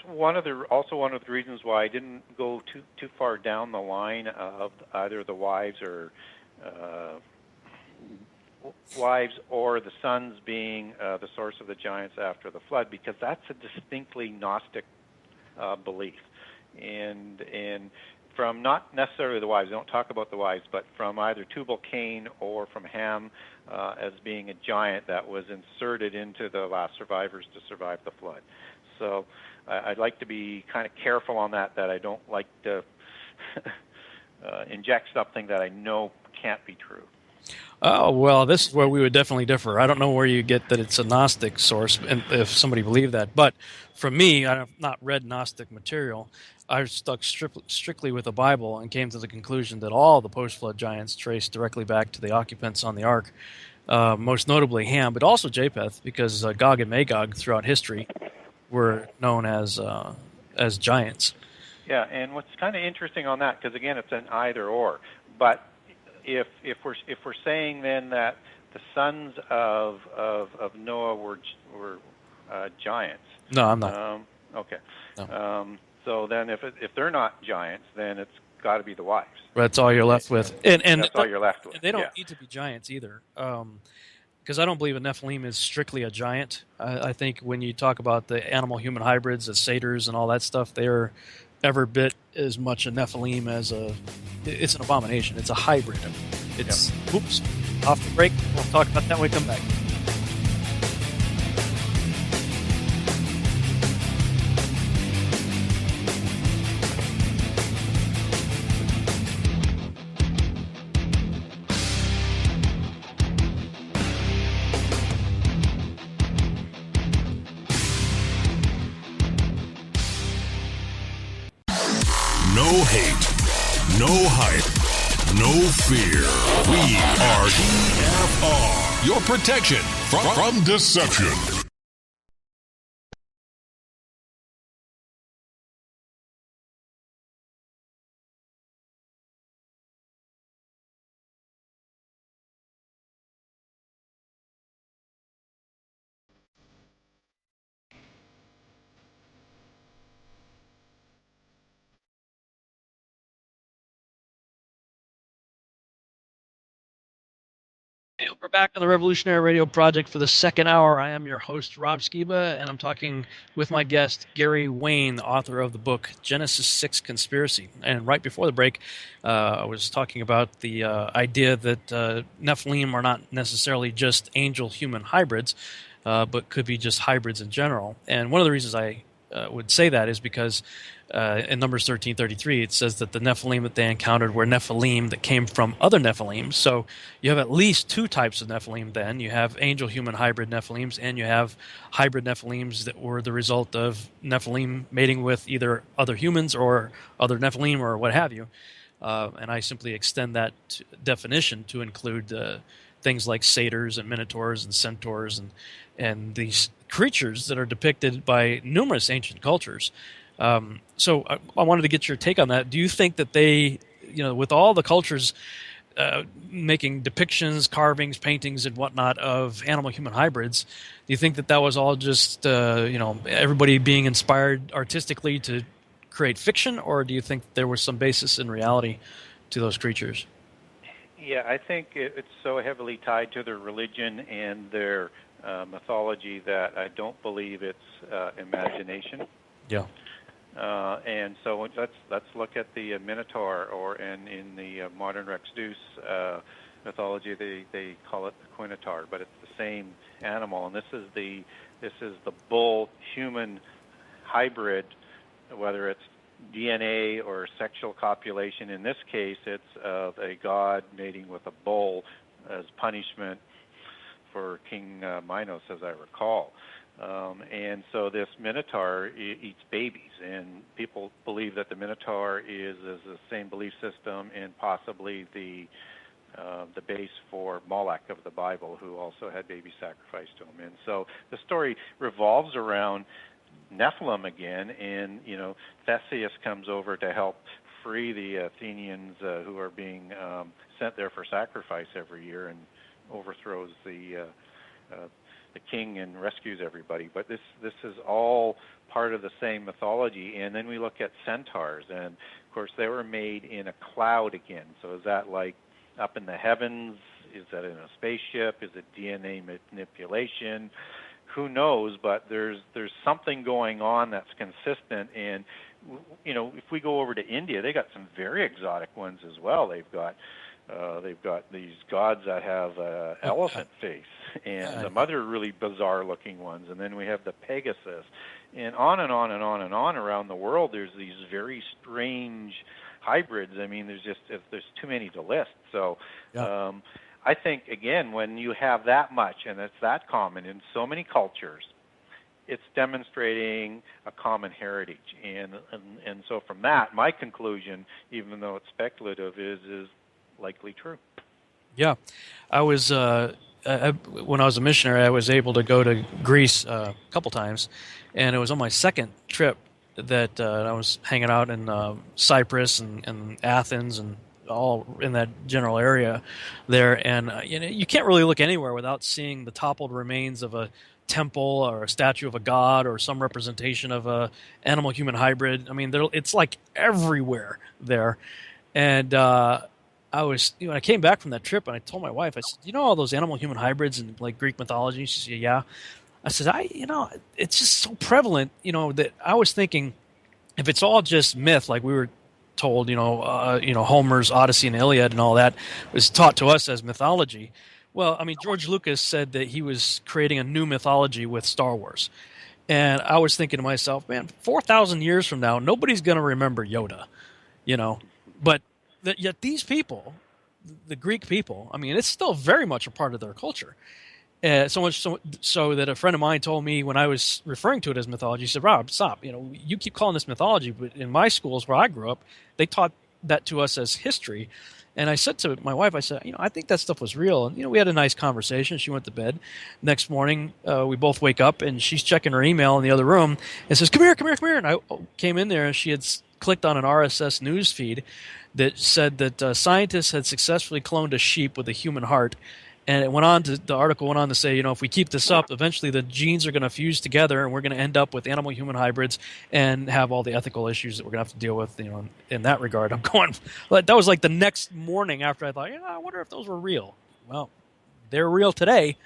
also one of the reasons why I didn't go too far down the line of either the wives or the sons being the source of the giants after the flood, because that's a distinctly Gnostic belief, and from not necessarily the wives, I don't talk about the wives, but from either Tubal-Cain or from Ham as being a giant that was inserted into the last survivors to survive the flood. So I'd like to be kind of careful on that I don't like to inject something that I know can't be true. Oh, well, this is where we would definitely differ. I don't know where you get that it's a Gnostic source, and if somebody believed that. But for me, I have not read Gnostic material. I stuck strictly with the Bible and came to the conclusion that all the post-flood giants trace directly back to the occupants on the ark, most notably Ham, but also Japheth, because Gog and Magog throughout history were known as giants. Yeah, and what's kind of interesting on that, because again, it's an either or, but if we're saying then that the sons of Noah were giants. No, I'm not. Okay. No. So then if they're not giants, then it's got to be the wives. That's all you're left with. And that's all you're left with. They don't need to be giants either. Because I don't believe a Nephilim is strictly a giant. I think when you talk about the animal-human hybrids, the satyrs and all that stuff, they're every bit as much a Nephilim as it's an abomination. It's a hybrid. It's, oops, off the break. We'll talk about that when we come back. No hate, no hype, no fear. We are EFR, your protection from deception. We're back on the Revolutionary Radio Project for the second hour. I am your host, Rob Skiba, and I'm talking with my guest, Gary Wayne, the author of the book Genesis 6 Conspiracy. And right before the break, I was talking about the idea that Nephilim are not necessarily just angel-human hybrids, but could be just hybrids in general. And one of the reasons I would say that is because in Numbers 13:33, it says that the Nephilim that they encountered were Nephilim that came from other Nephilim. So you have at least two types of Nephilim then. You have angel-human hybrid Nephilims, and you have hybrid Nephilims that were the result of Nephilim mating with either other humans or other Nephilim or what have you. And I simply extend that definition to include things like satyrs and minotaurs and centaurs and these creatures that are depicted by numerous ancient cultures. So I wanted to get your take on that. Do you think that they, with all the cultures making depictions, carvings, paintings, and whatnot of animal-human hybrids, do you think that was all just, everybody being inspired artistically to create fiction, or do you think there was some basis in reality to those creatures? Yeah, I think it's so heavily tied to their religion and their mythology that I don't believe it's imagination. Yeah. And so let's look at the Minotaur, and in the modern Rex Deus mythology, they call it the Quinotaur, but it's the same animal. And this is the bull human hybrid, whether it's DNA or sexual copulation. In this case, it's of a god mating with a bull as punishment for King Minos, as I recall. And so this Minotaur eats babies, and people believe that the Minotaur is the same belief system and possibly the base for Moloch of the Bible, who also had babies sacrificed to him. And so the story revolves around Nephilim again, and Theseus comes over to help free the Athenians who are being sent there for sacrifice every year, and overthrows the king and rescues everybody. But this is all part of the same mythology. And then we look at centaurs, and of course they were made in a cloud again. So is that like up in the heavens? Is that in a spaceship? Is it DNA manipulation? Who knows? But there's something going on that's consistent. And if we go over to India, they got some very exotic ones as well. They've got these gods that have elephant face, and some other really bizarre-looking ones. And then we have the Pegasus, and on and on and on and on around the world. There's these very strange hybrids. I mean, there's too many to list. So, I think again, when you have that much, and it's that common in so many cultures, it's demonstrating a common heritage. And so from that, my conclusion, even though it's speculative, is likely true. Yeah. I was when I was a missionary, I was able to go to Greece a couple times, and it was on my second trip that I was hanging out in Cyprus and Athens and all in that general area there. And you can't really look anywhere without seeing the toppled remains of a temple or a statue of a god or some representation of a animal-human hybrid. I mean, it's like everywhere there. And I was, when I came back from that trip, and I told my wife, I said, all those animal-human hybrids in like Greek mythology? She said, yeah. I said, it's just so prevalent, that I was thinking, if it's all just myth, like we were told, Homer's Odyssey and Iliad and all that was taught to us as mythology. Well, I mean, George Lucas said that he was creating a new mythology with Star Wars. And I was thinking to myself, man, 4,000 years from now, nobody's going to remember Yoda, But yet these people, the Greek people, I mean, it's still very much a part of their culture. So much so that a friend of mine told me when I was referring to it as mythology, he said, "Rob, stop. You keep calling this mythology, but in my schools where I grew up, they taught that to us as history." And I said to my wife, I said, I think that stuff was real. And, we had a nice conversation. She went to bed. Next morning, we both wake up, and she's checking her email in the other room and says, come here. And I came in there, and she had clicked on an RSS news feed that said that scientists had successfully cloned a sheep with a human heart. And the article went on to say, if we keep this up, eventually the genes are going to fuse together, and we're going to end up with animal-human hybrids and have all the ethical issues that we're going to have to deal with, in that regard. I'm going, that was like the next morning after I thought, I wonder if those were real. Well, they're real today.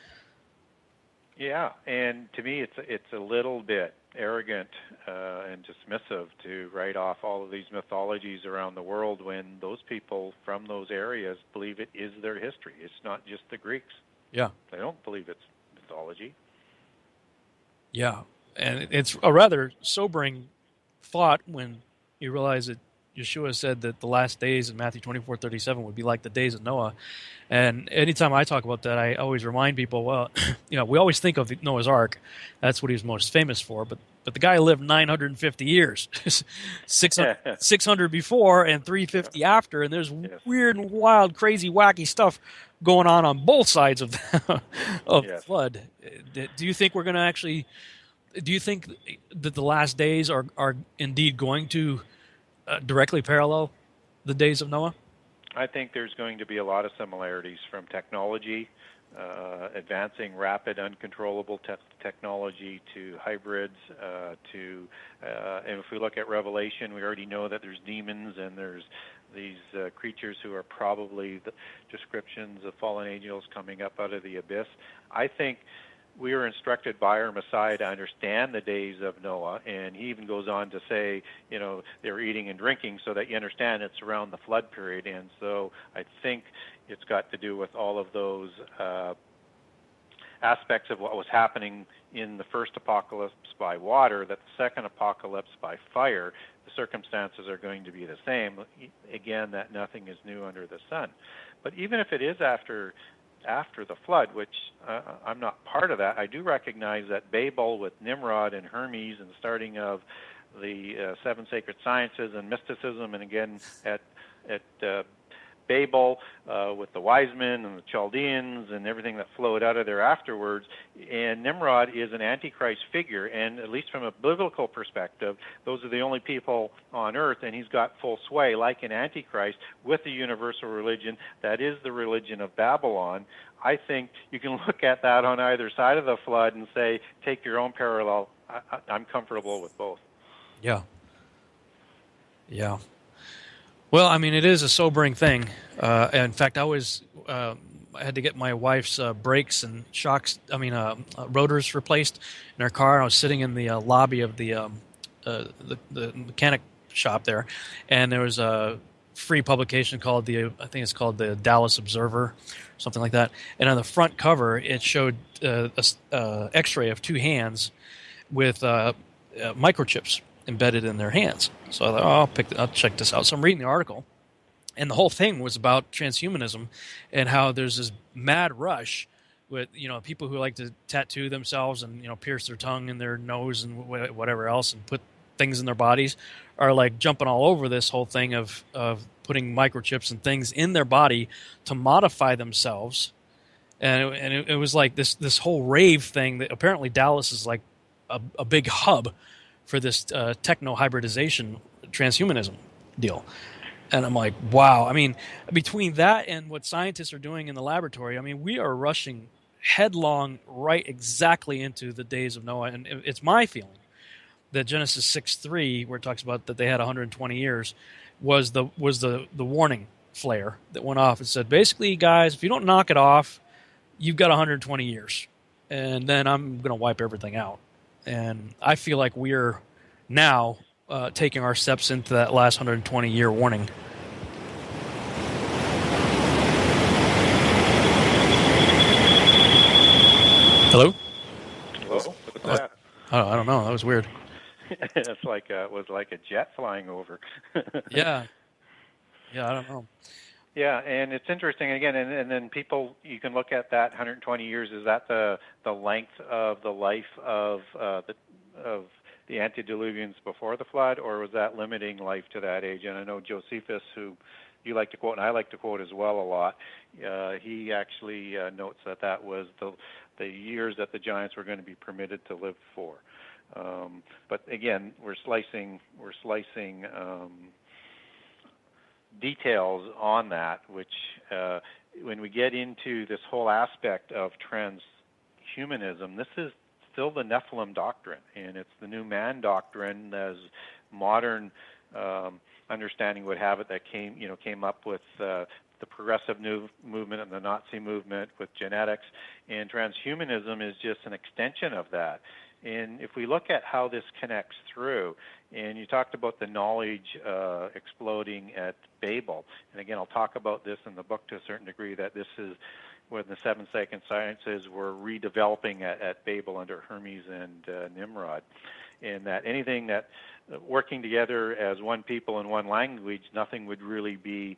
Yeah, and to me, it's a little bit arrogant and dismissive to write off all of these mythologies around the world when those people from those areas believe it is their history. It's not just the Greeks. Yeah. They don't believe it's mythology. Yeah, and it's a rather sobering thought when you realize that Yeshua said that the last days in Matthew 24:37 would be like the days of Noah. And anytime I talk about that, I always remind people, well, we always think of Noah's Ark. That's what he was most famous for. But the guy lived 950 years, 600 before and 350 after. And there's weird and wild, crazy, wacky stuff going on both sides of the flood. Do you think we're going to actually – do you think that the last days are indeed going to directly parallel the days of Noah? I think there's going to be a lot of similarities from technology, advancing rapid, uncontrollable technology to hybrids, and if we look at Revelation, we already know that there's demons and there's these creatures who are probably the descriptions of fallen angels coming up out of the abyss. I think we were instructed by our Messiah to understand the days of Noah, and he even goes on to say, they were eating and drinking so that you understand it's around the flood period. And so I think it's got to do with all of those aspects of what was happening in the first apocalypse by water, that the second apocalypse by fire, the circumstances are going to be the same. Again, that nothing is new under the sun. But even if it is after the flood, which I'm not part of that, I do recognize that Babel with Nimrod and Hermes and the starting of the seven sacred sciences and mysticism, and again at Babel with the wise men and the Chaldeans and everything that flowed out of there afterwards. And Nimrod is an antichrist figure, and at least from a biblical perspective, those are the only people on earth, and he's got full sway like an antichrist with the universal religion that is the religion of Babylon. I think you can look at that on either side of the flood and say, take your own parallel. I'm comfortable with both. Yeah. Yeah. Well, I mean, it is a sobering thing. In fact, I had to get my wife's brakes and shocks, rotors replaced in her car. I was sitting in the lobby of the mechanic shop there, and there was a free publication called I think it's called the Dallas Observer, something like that. And on the front cover, it showed a X-ray of two hands with microchips embedded in their hands. So I thought, I'll check this out. So I'm reading the article, and the whole thing was about transhumanism and how there's this mad rush with people who like to tattoo themselves and pierce their tongue and their nose and whatever else and put things in their bodies are like jumping all over this whole thing of putting microchips and things in their body to modify themselves. And it was like this whole rave thing that apparently Dallas is like a big hub for this techno-hybridization transhumanism deal. And I'm like, wow. I mean, between that and what scientists are doing in the laboratory, I mean, we are rushing headlong right exactly into the days of Noah. And it's my feeling that Genesis 6:3, where it talks about that they had 120 years, was the warning flare that went off and said, basically, guys, if you don't knock it off, you've got 120 years. And then I'm going to wipe everything out. And I feel like we're now taking our steps into that last 120-year warning. Hello? Hello? What's that? I don't know. That was weird. It's like it was like a jet flying over. Yeah. I don't know. Yeah, and it's interesting again, and then people, you can look at that 120 years. Is that the length of the life of the antediluvians before the flood, or was that limiting life to that age? And I know Josephus, who you like to quote, and I like to quote as well a lot, he actually notes that was the years that the giants were going to be permitted to live for. But again, we're slicing details on that, which when we get into this whole aspect of transhumanism, this is still the Nephilim doctrine, and it's the new man doctrine as modern understanding would have it, that came up with the progressive new movement and the Nazi movement with genetics, and transhumanism is just an extension of that. And if we look at how this connects through, and you talked about the knowledge exploding at Babel, and again, I'll talk about this in the book to a certain degree, that this is when the 7 second sciences were redeveloping at Babel under Hermes and Nimrod, and that anything that working together as one people in one language, nothing would really be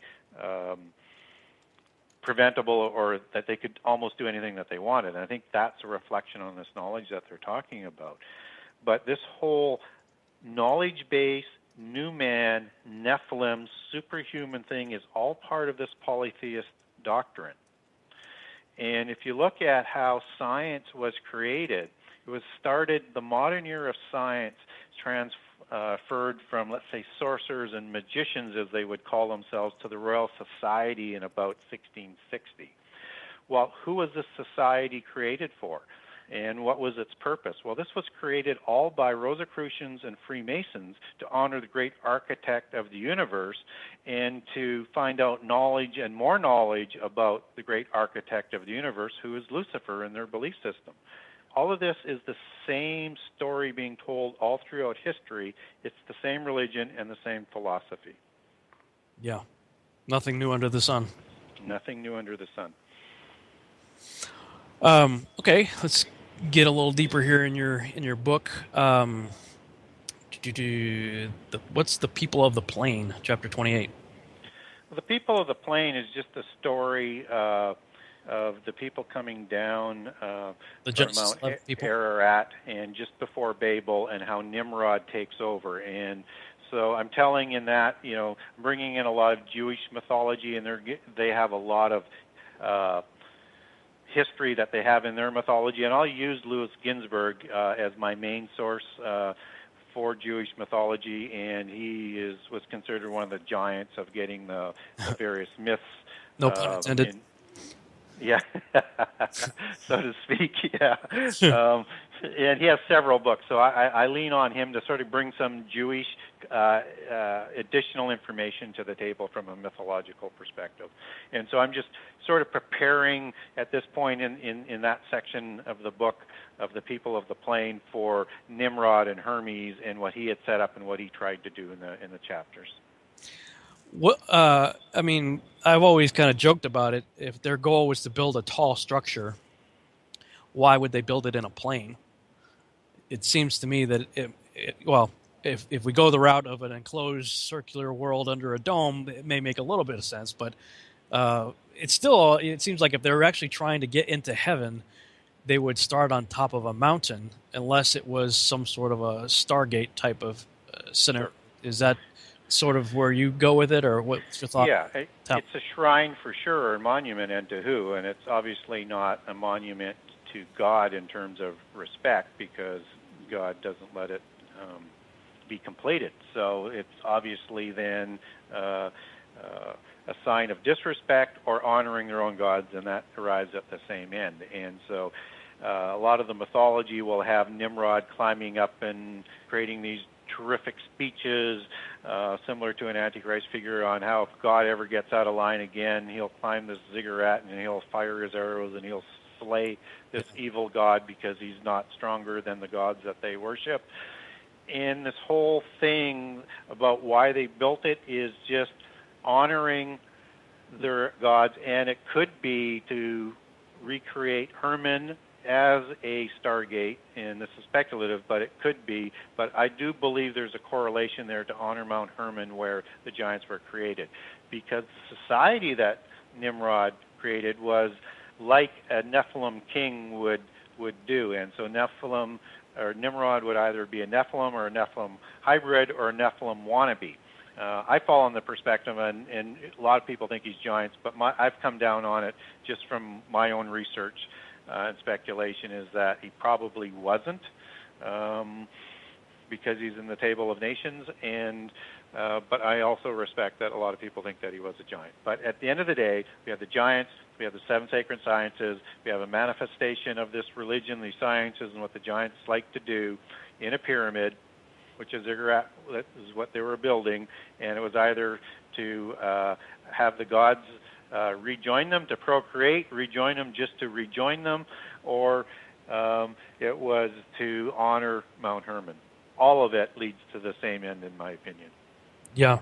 preventable, or that they could almost do anything that they wanted. And I think that's a reflection on this knowledge that they're talking about. But this whole knowledge base, new man, Nephilim, superhuman thing is all part of this polytheist doctrine. And if you look at how science was created, it was started, the modern era of science transferred from, let's say, sorcerers and magicians, as they would call themselves, to the Royal Society in about 1660. Well, who was this society created for? And what was its purpose? Well, this was created all by Rosicrucians and Freemasons to honor the great architect of the universe and to find out knowledge and more knowledge about the great architect of the universe, who is Lucifer, in their belief system. All of this is the same story being told all throughout history. It's the same religion and the same philosophy. Yeah. Nothing new under the sun. Nothing new under the sun. Okay, let's get a little deeper here in your book. What's the people of the plain, chapter 28? Well, the people of the plain is just a story of the people coming down from Mount Ararat and just before Babel, and how Nimrod takes over. And so I'm telling in that, bringing in a lot of Jewish mythology, and they have a lot of history that they have in their mythology, and I'll use Louis Ginsburg as my main source for Jewish mythology, and he was considered one of the giants of getting the various myths. No pun intended. Yeah, so to speak, yeah. And he has several books, so I lean on him to sort of bring some Jewish additional information to the table from a mythological perspective. And so I'm just sort of preparing at this point in that section of the book of the people of the plain for Nimrod and Hermes and what he had set up and what he tried to do in the chapters. What I mean, I've always kind of joked about it. If their goal was to build a tall structure, why would they build it in a plain? It seems to me that if we go the route of an enclosed circular world under a dome, it may make a little bit of sense. But it seems like if they were actually trying to get into heaven, they would start on top of a mountain, unless it was some sort of a Stargate type of scenario. Is that sort of where you go with it, or what's your thought? Yeah, it's a shrine for sure, or a monument, and to who? And it's obviously not a monument to God in terms of respect, because God doesn't let it be completed. So it's obviously then a sign of disrespect or honoring their own gods, and that arrives at the same end. And so a lot of the mythology will have Nimrod climbing up and creating these terrific speeches, similar to an Antichrist figure, on how if God ever gets out of line again, he'll climb this ziggurat and he'll fire his arrows and he'll slay this evil god because he's not stronger than the gods that they worship. And this whole thing about why they built it is just honoring their gods, and it could be to recreate Herman as a stargate, and this is speculative, but it could be. But I do believe there's a correlation there to honor Mount Hermon, where the giants were created, because the society that Nimrod created was like a Nephilim king would do, and so Nephilim or Nimrod would either be a Nephilim or a Nephilim hybrid or a Nephilim wannabe. I fall on the perspective, and a lot of people think he's giants, but I've come down on it just from my own research and speculation, is that he probably wasn't, because he's in the Table of Nations, and but I also respect that a lot of people think that he was a giant. But at the end of the day, we have the giants, we have the 7 sacred sciences, we have a manifestation of this religion, these sciences, and what the giants like to do in a pyramid, which is what they were building, and it was either to have the gods rejoin them to procreate, rejoin them just to rejoin them, or it was to honor Mount Hermon. All of it leads to the same end, in my opinion. Yeah.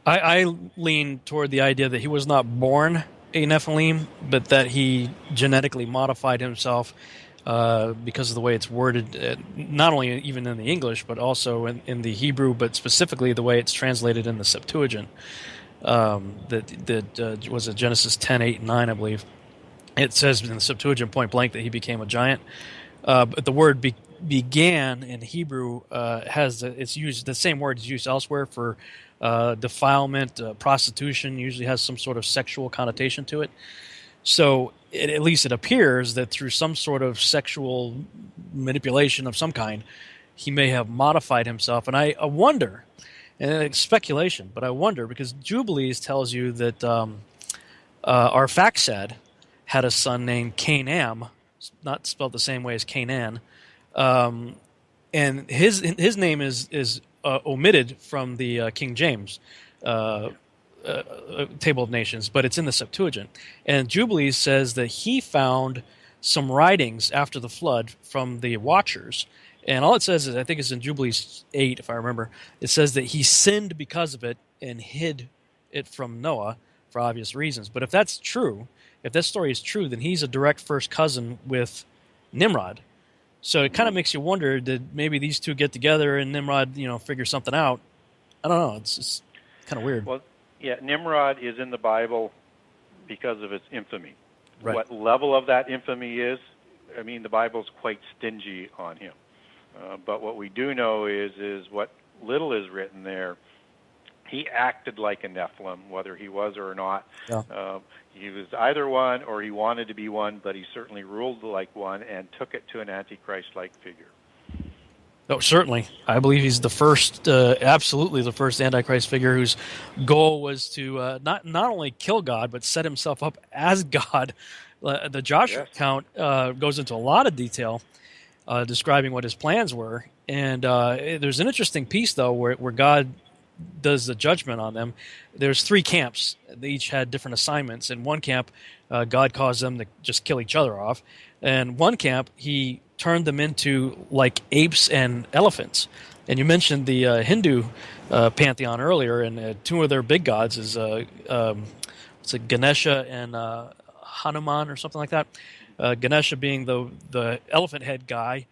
I lean toward the idea that he was not born a Nephilim, but that he genetically modified himself because of the way it's worded, not only even in the English, but also in the Hebrew, but specifically the way it's translated in the Septuagint. That was it Genesis 10, 8, and 9, I believe. It says in the Septuagint point blank that he became a giant. But the word began in Hebrew it's used, the same word is used elsewhere for defilement, prostitution, usually has some sort of sexual connotation to it. So at least it appears that through some sort of sexual manipulation of some kind, he may have modified himself. And I wonder, and it's speculation, but I wonder, because Jubilees tells you that Arphaxad had a son named Canaan, not spelled the same way as Canaan, and his name is omitted from the King James Table of Nations, but it's in the Septuagint. And Jubilees says that he found some writings after the flood from the Watchers, and all it says is, I think it's in Jubilees 8, if I remember, it says that he sinned because of it and hid it from Noah for obvious reasons. But if that's true, if that story is true, then he's a direct first cousin with Nimrod. So it kind of makes you wonder, did maybe these two get together and Nimrod, figure something out? I don't know. It's just kind of weird. Well, yeah, Nimrod is in the Bible because of its infamy. Right. What level of that infamy is, the Bible's quite stingy on him. But what we do know is what little is written there, he acted like a Nephilim, whether he was or not. Yeah. He was either one or he wanted to be one, but he certainly ruled like one and took it to an Antichrist-like figure. Oh, certainly. I believe he's the first, absolutely the first Antichrist figure whose goal was to not only kill God, but set himself up as God. The Joshua account goes into a lot of detail describing what his plans were. And there's an interesting piece, though, where God does the judgment on them. There's 3 camps. They each had different assignments. In one camp, God caused them to just kill each other off. And one camp, he turned them into like apes and elephants. And you mentioned the Hindu pantheon earlier, and 2 of their big gods is Ganesha and Hanuman or something like that. Ganesha being the elephant head guy,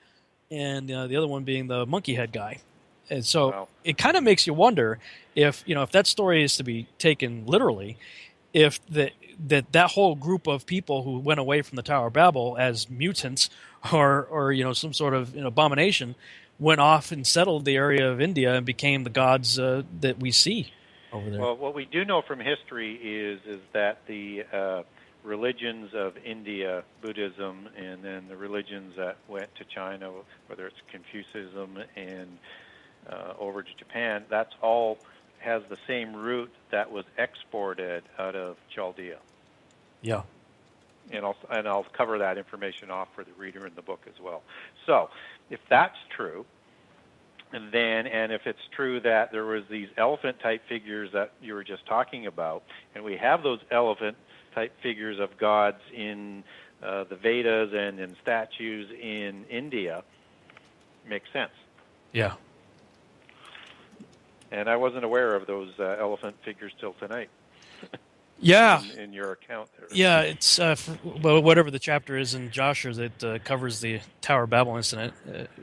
and the other one being the monkey head guy. And so it kind of makes you wonder if that story is to be taken literally, if that whole group of people who went away from the Tower of Babel as mutants or some sort of abomination went off and settled the area of India and became the gods that we see over there. Well, what we do know from history is that the religions of India, Buddhism, and then the religions that went to China, whether it's Confucianism and over to Japan, that's all has the same root that was exported out of Chaldea. Yeah. And I'll cover that information off for the reader in the book as well. So, if that's true, and if it's true that there was these elephant-type figures that you were just talking about, and we have those elephant-type figures of gods in the Vedas and in statues in India, makes sense. Yeah. And I wasn't aware of those elephant figures till tonight. Yeah. in your account there. Yeah, it's well, whatever the chapter is in Joshua that covers the Tower of Babel incident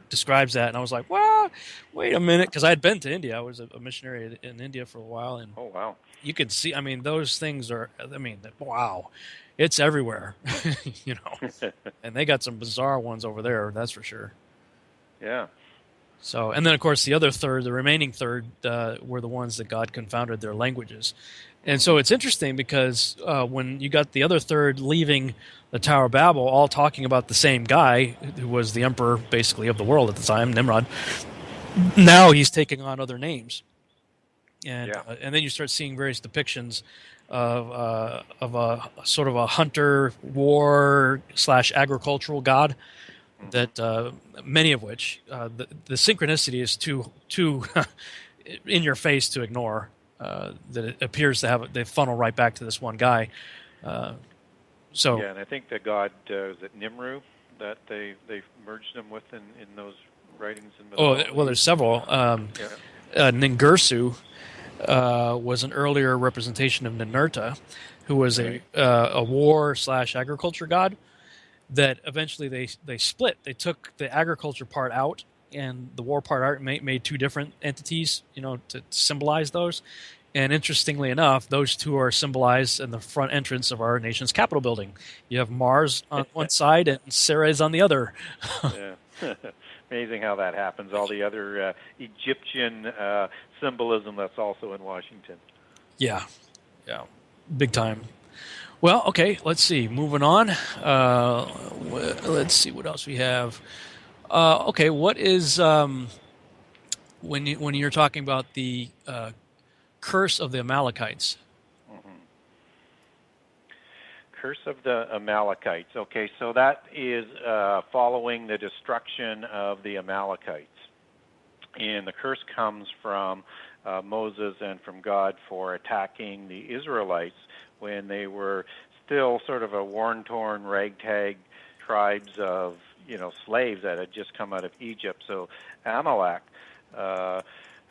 describes that, and I was like, "Well, wait a minute," because I had been to India. I was a missionary in India for a while, and oh wow, you could see. I mean, those things are. I mean, wow, it's everywhere, you know. And they got some bizarre ones over there, that's for sure. Yeah. So, and then of course the remaining third, were the ones that God confounded their languages. And so it's interesting because when you got the other third leaving the Tower of Babel, all talking about the same guy who was the emperor basically of the world at the time, Nimrod, now he's taking on other names. And and then you start seeing various depictions of a sort of a hunter, war / agricultural god. That many of which the synchronicity is too in your face to ignore. That it appears to they funnel right back to this one guy. So yeah, and I think the god is it Nimru that they merged him with in those writings. Well, there's several. Ningirsu was an earlier representation of Ninurta, who was a war / agriculture god. That eventually they split. They took the agriculture part out and the war part out, made two different entities, to symbolize those. And interestingly enough, those two are symbolized in the front entrance of our nation's Capitol building. You have Mars on one side and Ceres on the other. Yeah. Amazing how that happens. All the other Egyptian symbolism that's also in Washington. Yeah, big time. Well, okay, let's see. Moving on. Let's see what else we have. Okay, what is when you're talking about the curse of the Amalekites? Mm-hmm. Curse of the Amalekites. Okay, so that is following the destruction of the Amalekites, and the curse comes from Moses and from God for attacking the Israelites when they were still sort of a worn-torn, ragtag tribes of, slaves that had just come out of Egypt. So Amalek,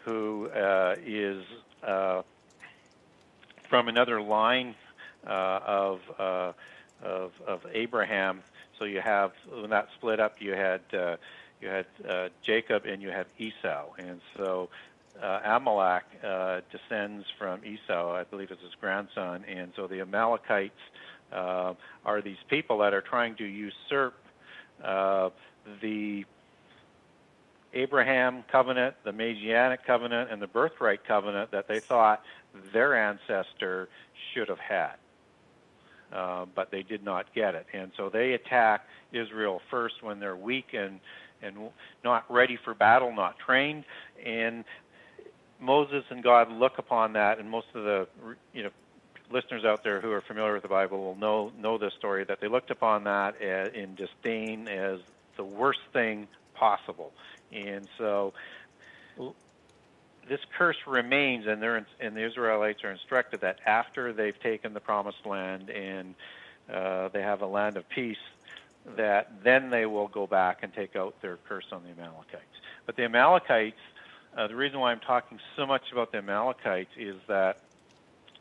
who is from another line of Abraham. So you have, when that split up, you had Jacob and you had Esau, and so Amalek descends from Esau, I believe it's his grandson, and so the Amalekites are these people that are trying to usurp the Abraham covenant, the Messianic covenant, and the birthright covenant that they thought their ancestor should have had. But they did not get it. And so they attack Israel first when they're weak and not ready for battle, not trained, and Moses and God look upon that, and most of the listeners out there who are familiar with the Bible will know this story, that they looked upon that in disdain as the worst thing possible. And so this curse remains, and the Israelites are instructed that after they've taken the promised land and they have a land of peace, that then they will go back and take out their curse on the Amalekites. But the Amalekites, the reason why I'm talking so much about the Amalekites is that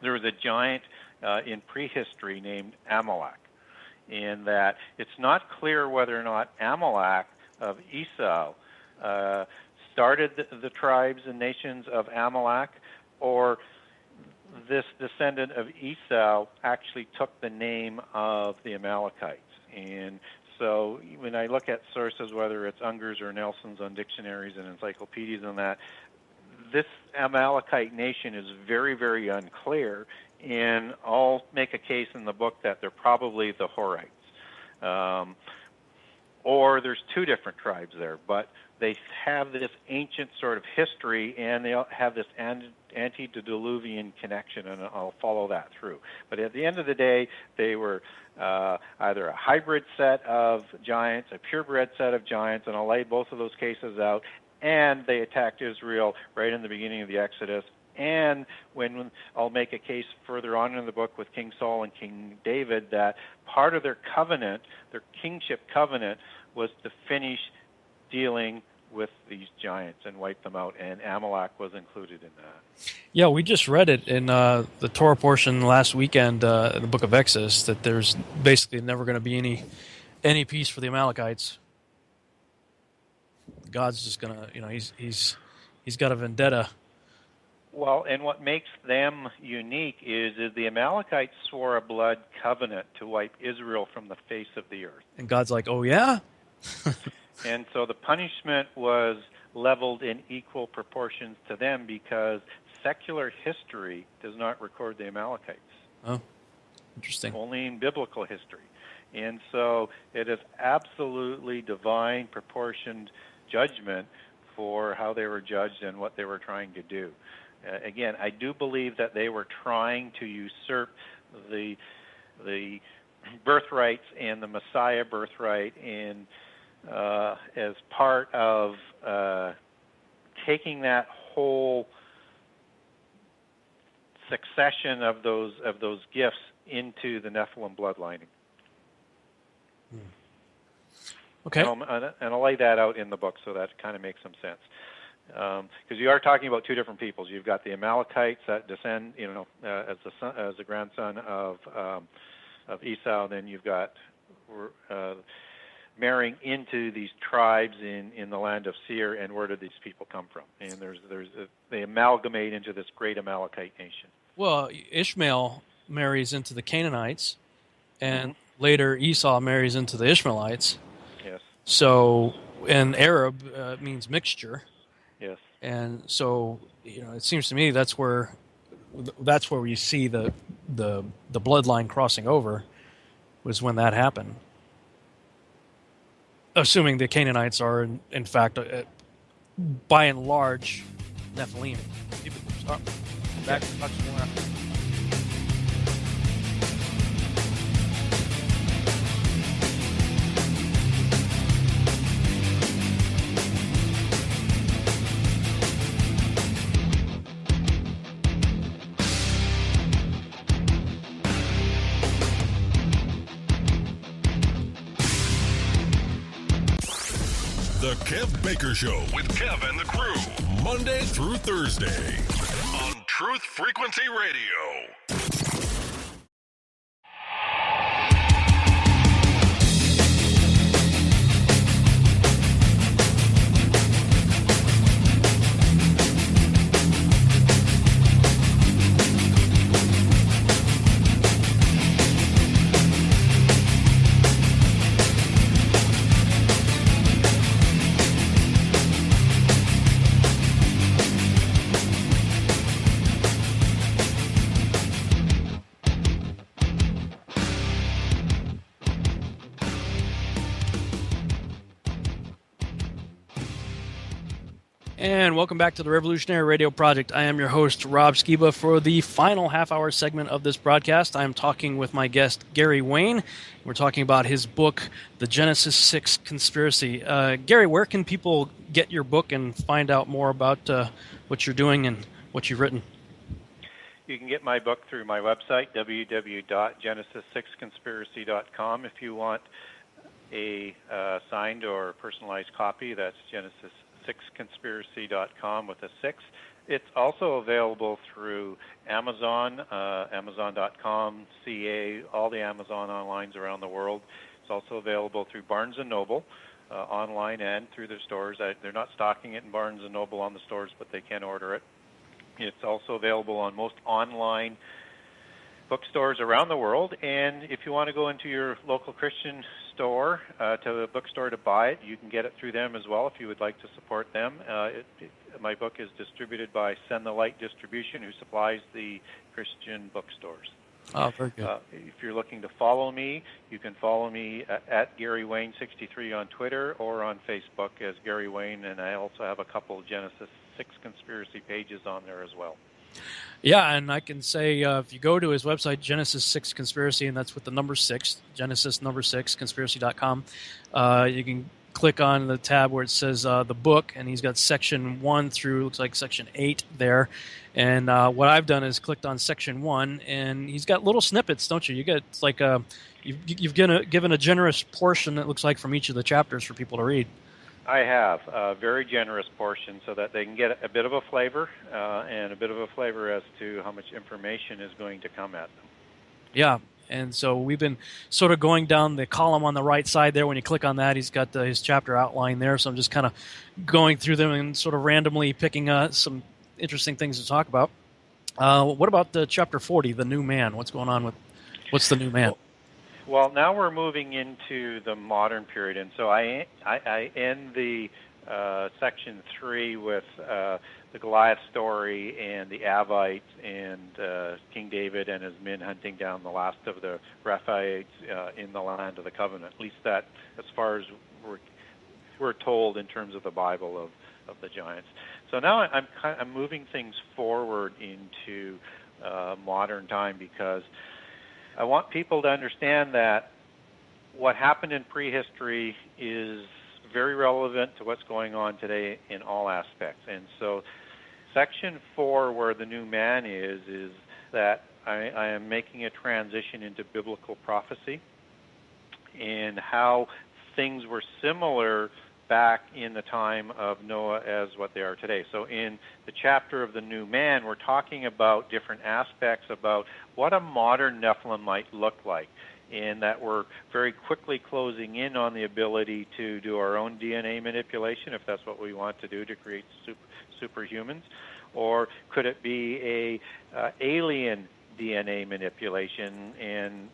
there was a giant in prehistory named Amalek, and that it's not clear whether or not Amalek of Esau started the tribes and nations of Amalek, or this descendant of Esau actually took the name of the Amalekites. And so when I look at sources, whether it's Unger's or Nelson's on dictionaries and encyclopedias and that, this Amalekite nation is very, very unclear, and I'll make a case in the book that they're probably the Horites. Or there's two different tribes there, but they have this ancient sort of history, and they have this antediluvian connection, and I'll follow that through. But at the end of the day, they were either a hybrid set of giants, a purebred set of giants, and I'll lay both of those cases out, and they attacked Israel right in the beginning of the Exodus. And when I'll make a case further on in the book with King Saul and King David that part of their covenant, their kingship covenant, was to finish dealing with these giants and wipe them out, and Amalek was included in that. Yeah, we just read it in the Torah portion last weekend in the book of Exodus, that there's basically never going to be any peace for the Amalekites. God's just going to, he's got a vendetta. Well, and what makes them unique is the Amalekites swore a blood covenant to wipe Israel from the face of the earth. And God's like, oh yeah? And so the punishment was leveled in equal proportions to them because secular history does not record the Amalekites. Oh, interesting. Only in biblical history. And so it is absolutely divine proportioned judgment for how they were judged and what they were trying to do. Again, I do believe that they were trying to usurp the birthrights and the Messiah birthright in as part of taking that whole succession of those gifts into the Nephilim bloodline. Okay. And I'll lay that out in the book so that kind of makes some sense. Because you are talking about two different peoples. You've got the Amalekites that descend, as the grandson of Esau. Then you've got marrying into these tribes in the land of Seir, and where did these people come from? And they amalgamate into this great Amalekite nation. Well, Ishmael marries into the Canaanites, and later Esau marries into the Ishmaelites. Yes. So, and Arab means mixture. Yes. And so, it seems to me that's where we see the bloodline crossing over, was when that happened. Assuming the Canaanites are, in fact, by and large, Nephilim. Back to much more. The Kev Baker Show with Kev and the crew, Monday through Thursday on Truth Frequency Radio. And welcome back to the Revolutionary Radio Project. I am your host, Rob Skiba. For the final half-hour segment of this broadcast, I am talking with my guest, Gary Wayne. We're talking about his book, The Genesis 6 Conspiracy. Gary, where can people get your book and find out more about what you're doing and what you've written? You can get my book through my website, www.genesis6conspiracy.com. If you want a signed or personalized copy, that's Genesis6conspiracy.com with a 6. It's also available through Amazon, Amazon.com, CA, all the Amazon onlines around the world. It's also available through Barnes & Noble, online and through their stores. They're not stocking it in Barnes & Noble on the stores, but they can order it. It's also available on most online bookstores around the world, and if you want to go into your local Christian store, to a bookstore to buy it, you can get it through them as well if you would like to support them. My book is distributed by Send the Light Distribution, who supplies the Christian bookstores. Oh, very good. If you're looking to follow me, you can follow me at Gary Wayne 63 on Twitter or on Facebook as Gary Wayne, and I also have a couple of Genesis 6 conspiracy pages on there as well. Yeah, and I can say if you go to his website, Genesis 6 Conspiracy, and that's with the number 6, Genesis number 6, conspiracy.com, you can click on the tab where it says the book, and he's got section 1 through, looks like section 8 there. And what I've done is clicked on section 1, and he's got little snippets, don't you? You get like you've given a generous portion, it looks like, from each of the chapters for people to read. I have a very generous portion so that they can get a bit of a flavor and a bit of a flavor as to how much information is going to come at them. Yeah, and so we've been sort of going down the column on the right side there. When you click on that, he's got his chapter outline there, so I'm just kind of going through them and sort of randomly picking some interesting things to talk about. What about the chapter 40, the new man? What's going on with, what's the new man? Well, now we're moving into the modern period, and so I end the section 3 with the Goliath story and the Avites and King David and his men hunting down the last of the Rephaites in the land of the covenant. At least that, as far as we're told in terms of the Bible of the giants. So now I'm moving things forward into modern time, because I want people to understand that what happened in prehistory is very relevant to what's going on today in all aspects. And so section 4, where the new man is that I am making a transition into biblical prophecy and how things were similar back in the time of Noah as what they are today. So in the chapter of the new man, we're talking about different aspects about what a modern Nephilim might look like, and that we're very quickly closing in on the ability to do our own DNA manipulation, if that's what we want to do to create superhumans. Or could it be a alien DNA manipulation, and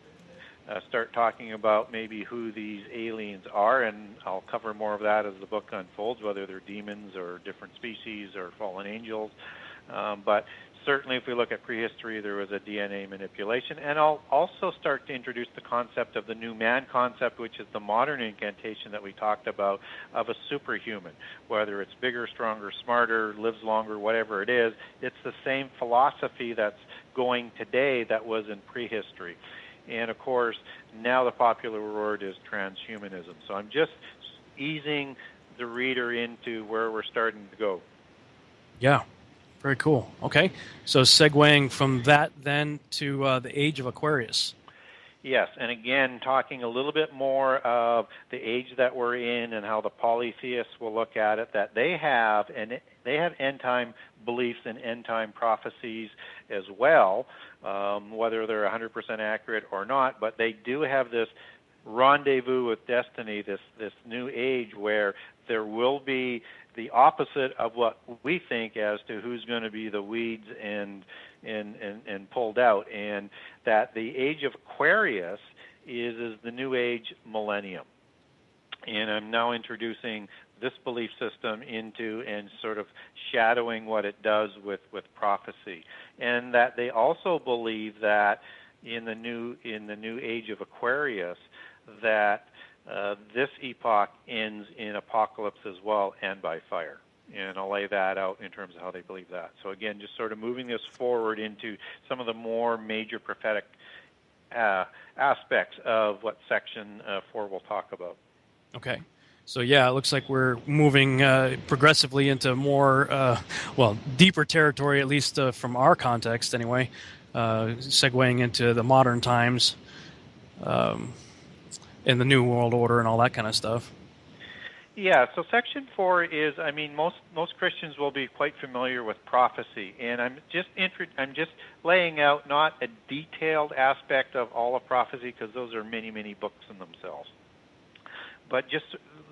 start talking about maybe who these aliens are, and I'll cover more of that as the book unfolds, whether they're demons or different species or fallen angels. But certainly if we look at prehistory, there was a DNA manipulation. And I'll also start to introduce the concept of the new man concept, which is the modern incantation that we talked about of a superhuman. Whether it's bigger, stronger, smarter, lives longer, whatever it is, it's the same philosophy that's going today that was in prehistory. And, of course, now the popular word is transhumanism. So I'm just easing the reader into where we're starting to go. Yeah, very cool. Okay, so segueing from that then to the age of Aquarius. Yes, and again, talking a little bit more of the age that we're in and how the polytheists will look at it, that they have end-time beliefs and end-time prophecies as well, whether they're 100% accurate or not, but they do have this rendezvous with destiny, this new age where there will be the opposite of what we think as to who's going to be the weeds and pulled out, and that the age of Aquarius is the new age millennium. And I'm now introducing this belief system into and sort of shadowing what it does with prophecy. And that they also believe that in the new age of Aquarius, that this epoch ends in apocalypse as well, and by fire. And I'll lay that out in terms of how they believe that. So again, just sort of moving this forward into some of the more major prophetic aspects of what section 4 will talk about. Okay. So yeah, it looks like we're moving progressively into more, deeper territory, at least from our context anyway, segueing into the modern times and the New World Order and all that kind of stuff. Yeah, so section 4 is, most Christians will be quite familiar with prophecy, and I'm just laying out not a detailed aspect of all of prophecy, because those are many, many books in themselves, but just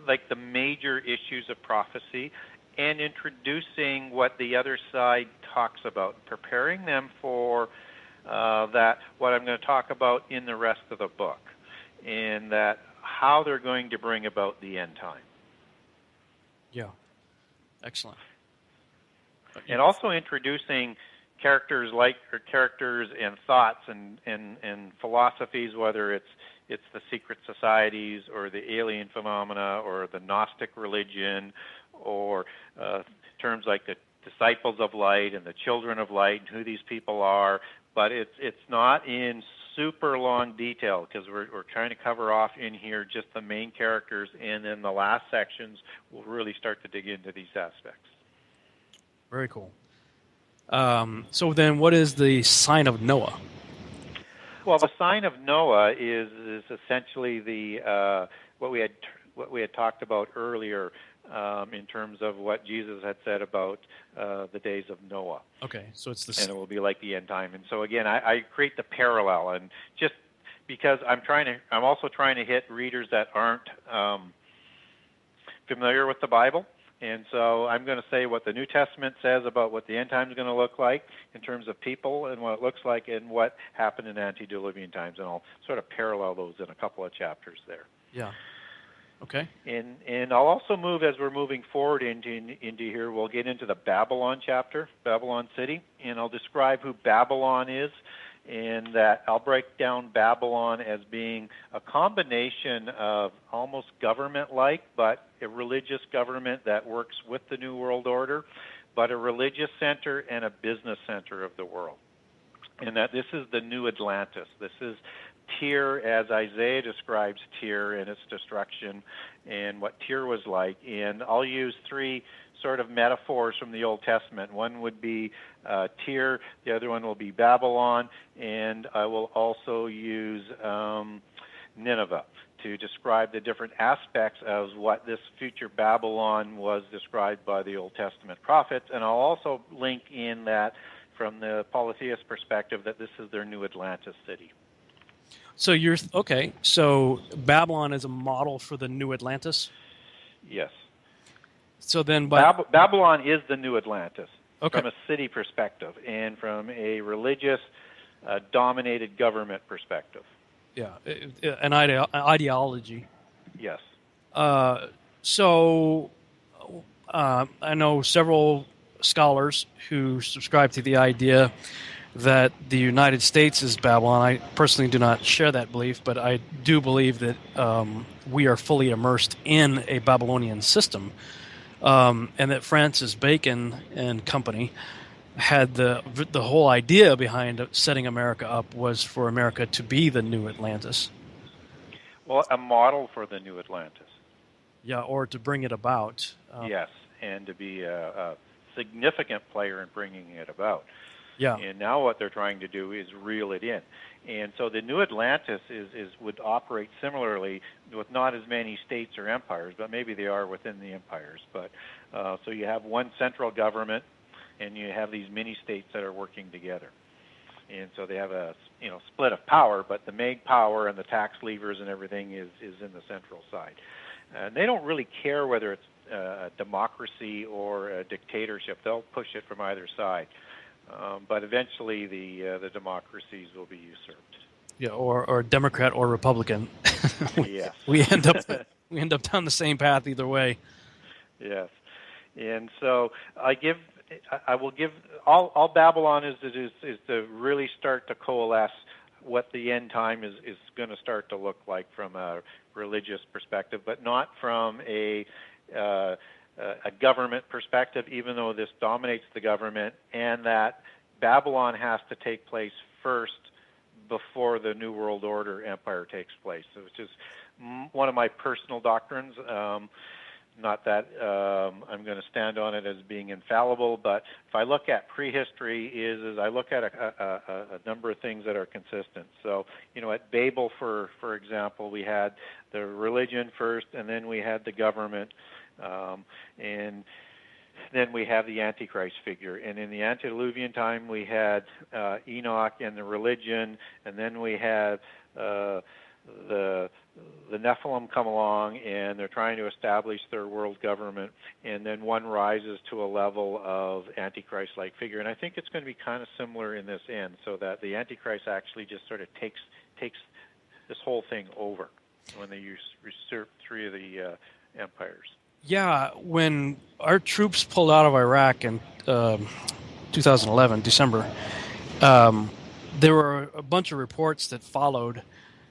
like the major issues of prophecy, and introducing what the other side talks about, preparing them for what I'm going to talk about in the rest of the book, and that how they're going to bring about the end time. Yeah, excellent. And also introducing characters and thoughts and philosophies, whether it's the secret societies or the alien phenomena or the Gnostic religion, or terms like the disciples of light and the children of light and who these people are. But it's not in super long detail, because we're trying to cover off in here just the main characters, and then the last sections will really start to dig into these aspects. Very cool. So then what is the sign of Noah? Well, the sign of Noah is essentially the what we had talked about earlier, in terms of what Jesus had said about the days of Noah. Okay, so it's and it will be like the end time. And so again, I create the parallel, and just because I'm also trying to hit readers that aren't familiar with the Bible. And so I'm going to say what the New Testament says about what the end time is going to look like in terms of people and what it looks like and what happened in antediluvian times. And I'll sort of parallel those in a couple of chapters there. Yeah. Okay. And I'll also move, as we're moving forward into here, we'll get into the Babylon chapter, Babylon City, and I'll describe who Babylon is, and that I'll break down Babylon as being a combination of almost government-like, but a religious government that works with the New World Order, but a religious center and a business center of the world. And that this is the new Atlantis. This is Tyre, as Isaiah describes Tyre and its destruction and what Tyre was like. And I'll use three sort of metaphors from the Old Testament. One would be Tyre, the other one will be Babylon, and I will also use Nineveh to describe the different aspects of what this future Babylon was described by the Old Testament prophets. And I'll also link in that from the polytheist perspective that this is their new Atlantis city. So so Babylon is a model for the new Atlantis? Yes. So then Babylon is the new Atlantis from a city perspective and from a religious dominated government perspective. Yeah, an ideology. Yes. So I know several scholars who subscribe to the idea that the United States is Babylon. I personally do not share that belief, but I do believe that we are fully immersed in a Babylonian system, and that Francis Bacon and company had the whole idea behind setting America up was for America to be the new Atlantis. Well, a model for the new Atlantis. Yeah, or to bring it about. Yes, and to be a significant player in bringing it about. Yeah. And now what they're trying to do is reel it in. And so the new Atlantis would operate similarly with not as many states or empires, but maybe they are within the empires. But so you have one central government, and you have these mini-states that are working together. And so they have a split of power, but the main power and the tax levers and everything is in the central side. And they don't really care whether it's a democracy or a dictatorship. They'll push it from either side. But eventually the democracies will be usurped. Yeah, or Democrat or Republican. Yes. we end up down the same path either way. Yes. And so I will give all Babylon is to really start to coalesce what the end time is going to start to look like from a religious perspective, but not from a government perspective, even though this dominates the government, and that Babylon has to take place first before the New World Order empire takes place, which is one of my personal doctrines. Not that I'm going to stand on it as being infallible, but if I look at prehistory, is I look at a number of things that are consistent. So, at Babel, for example, we had the religion first, and then we had the government, and then we have the Antichrist figure. And in the antediluvian time, we had Enoch and the religion, and then we had the Nephilim come along, and they're trying to establish their world government, and then one rises to a level of Antichrist-like figure. And I think it's going to be kind of similar in this end, so that the Antichrist actually just sort of takes this whole thing over when they usurp three of the empires. Yeah, when our troops pulled out of Iraq in 2011, December, there were a bunch of reports that followed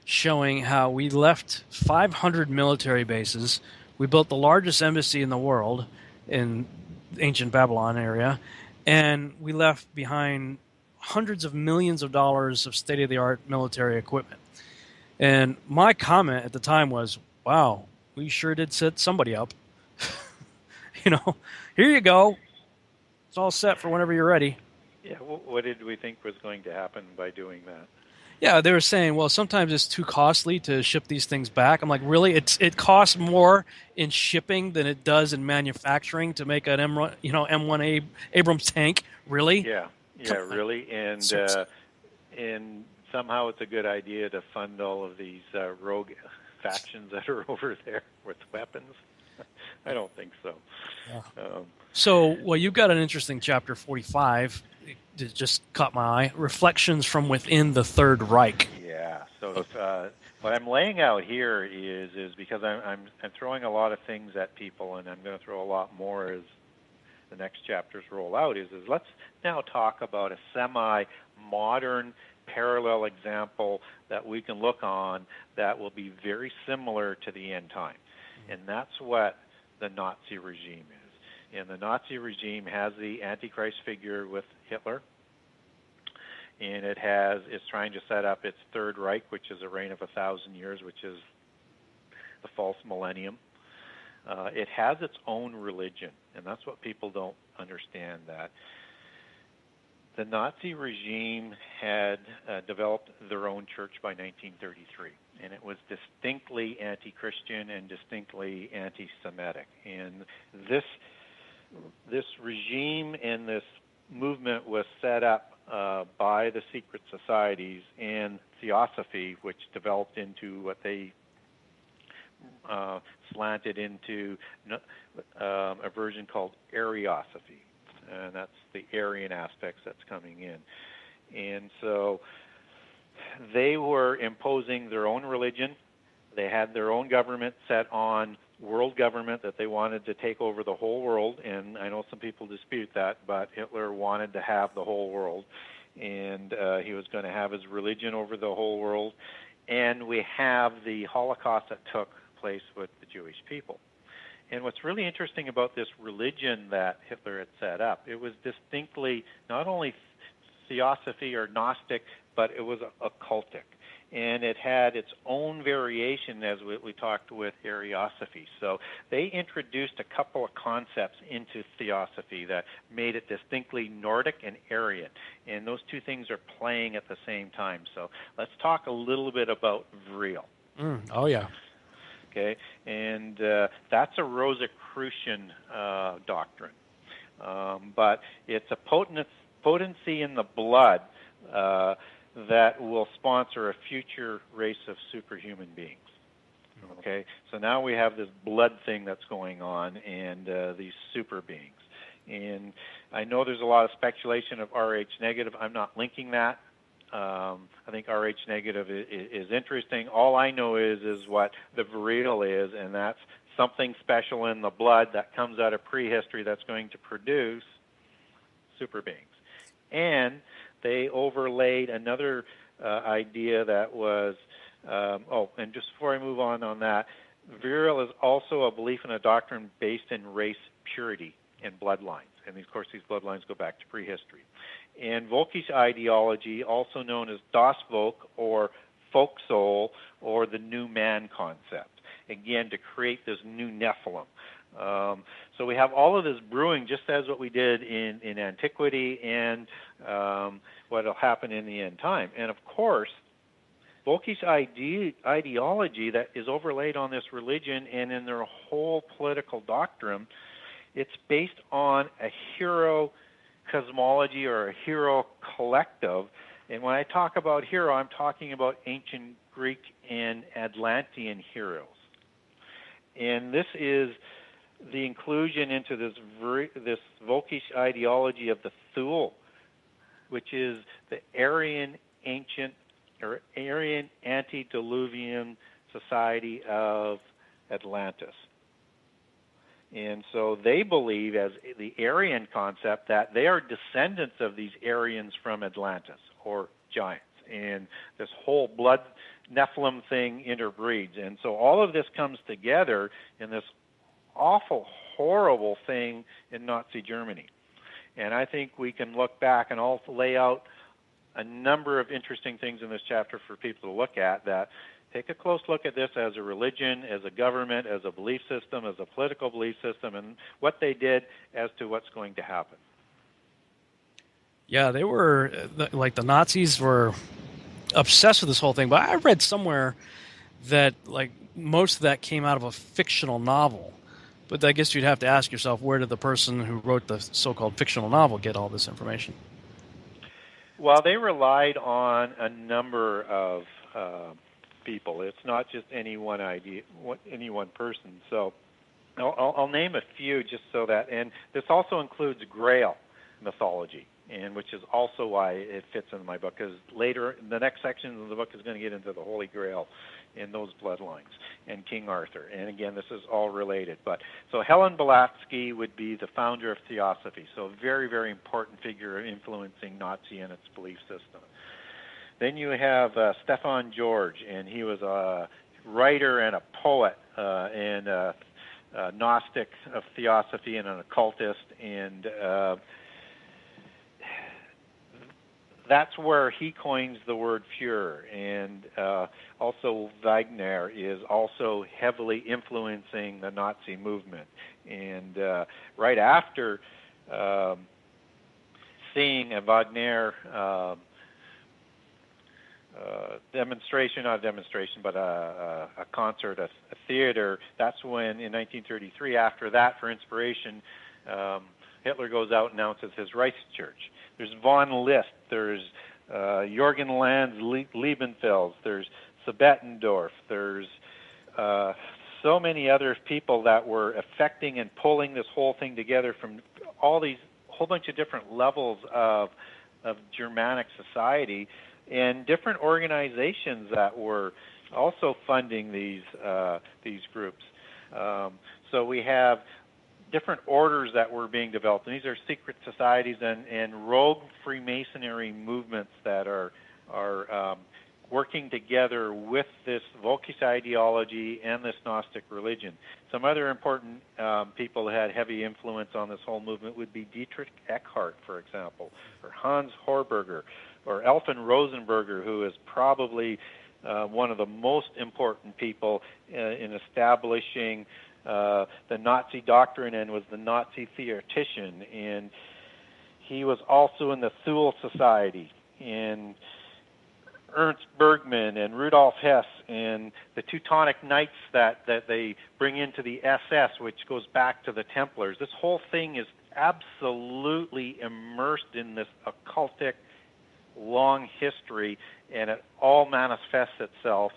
showing how we left 500 military bases. We built the largest embassy in the world in ancient Babylon area, and we left behind hundreds of millions of dollars of state-of-the-art military equipment. And my comment at the time was, wow, we sure did set somebody up. Here you go. It's all set for whenever you're ready. Yeah, what did we think was going to happen by doing that? Yeah, they were saying, well, sometimes it's too costly to ship these things back. I'm like, really? It costs more in shipping than it does in manufacturing to make an M1 Abrams tank. Really? Yeah, really, and somehow it's a good idea to fund all of these rogue factions that are over there with weapons. I don't think so. So, you've got an interesting chapter 45. It just caught my eye. Reflections from within the Third Reich. Yeah. So what I'm laying out here is because I'm throwing a lot of things at people, and I'm going to throw a lot more as the next chapters roll out. Is let's now talk about a semi-modern parallel example that we can look on that will be very similar to the end time, and that's what the Nazi regime is. And the Nazi regime has the Antichrist figure with Hitler, and it's trying to set up its Third Reich, which is a reign of 1,000 years, which is the false millennium. It has its own religion, and that's what people don't understand, that the Nazi regime had developed their own church by 1933, and it was distinctly anti-Christian and distinctly anti-Semitic. And this regime and this movement was set up by the secret societies and Theosophy, which developed into what they slanted into a version called Ariosophy, and that's the Aryan aspects that's coming in. And so they were imposing their own religion. They had their own government set on world government, that they wanted to take over the whole world, and I know some people dispute that, but Hitler wanted to have the whole world, and he was going to have his religion over the whole world. And we have the Holocaust that took place with the Jewish people. And what's really interesting about this religion that Hitler had set up, it was distinctly not only Theosophy or Gnostic, but it was occultic. And it had its own variation, as we talked with Ariosophy. So they introduced a couple of concepts into Theosophy that made it distinctly Nordic and Aryan. And those two things are playing at the same time. So let's talk a little bit about Vril. Oh, yeah. Okay, and that's a Rosicrucian doctrine. But it's a potency in the blood that will sponsor a future race of superhuman beings. Okay, so now we have this blood thing that's going on, and these super beings. And I know there's a lot of speculation of Rh negative. I'm not linking that. I think Rh negative is interesting. All I know is what the Vril is, and that's something special in the blood that comes out of prehistory that's going to produce super beings. And they overlaid another idea that was, and just before I move on that, Vril is also a belief in a doctrine based in race purity and bloodlines. And, of course, these bloodlines go back to prehistory. And Volkisch ideology, also known as Das Volk or folk soul or the new man concept, again, to create this new Nephilim. So we have all of this brewing, just as what we did in antiquity and what will happen in the end time. And, of course, Volkisch ideology that is overlaid on this religion and in their whole political doctrine, it's based on a hero cosmology or a hero collective. And when I talk about hero, I'm talking about ancient Greek and Atlantean heroes. And this is the inclusion into this Volkisch ideology of the Thule, which is the Aryan ancient or Aryan antediluvian society of Atlantis. And so they believe, as the Aryan concept, that they are descendants of these Aryans from Atlantis, or giants. And this whole blood Nephilim thing interbreeds. And so all of this comes together in this awful, horrible thing in Nazi Germany. And I think we can look back and I'll lay out a number of interesting things in this chapter for people to look at, that take a close look at this as a religion, as a government, as a belief system, as a political belief system, and what they did as to what's going to happen. Yeah, they were, like the Nazis were obsessed with this whole thing, but I read somewhere that like most of that came out of a fictional novel. But I guess you'd have to ask yourself, where did the person who wrote the so-called fictional novel get all this information? Well, they relied on a number of people. It's not just any one idea, any one person. So I'll name a few just so that, and this also includes Grail mythology, and which is also why it fits in my book, because later, the next section of the book is going to get into the Holy Grail and those bloodlines, and King Arthur. And again, this is all related. But so Helen Blavatsky would be the founder of Theosophy, so a very, very important figure influencing Nazi and its belief system. Then you have Stefan George, and he was a writer and a poet and a Gnostic of Theosophy and an occultist, and that's where he coins the word Führer. And also Wagner is also heavily influencing the Nazi movement. And right after seeing a Wagner a concert, a theater, that's when, in 1933, after that, for inspiration, Hitler goes out and announces his Reichschurch. There's von Liszt, there's Jorgen Lanz Liebenfels, there's Sabetendorf, there's so many other people that were affecting and pulling this whole thing together from all these whole bunch of different levels of Germanic society, and different organizations that were also funding these groups. So we have different orders that were being developed, and these are secret societies and rogue Freemasonry movements that are working together with this Völkisch ideology and this Gnostic religion. Some other important people who had heavy influence on this whole movement would be Dietrich Eckhart, for example, or Hans Horberger, or Elfin Rosenberger, who is probably one of the most important people in establishing the Nazi doctrine and was the Nazi theoretician. And he was also in the Thule Society, and Ernst Bergman and Rudolf Hess and the Teutonic Knights that they bring into the SS, which goes back to the Templars. This whole thing is absolutely immersed in this occultic long history, and it all manifests itself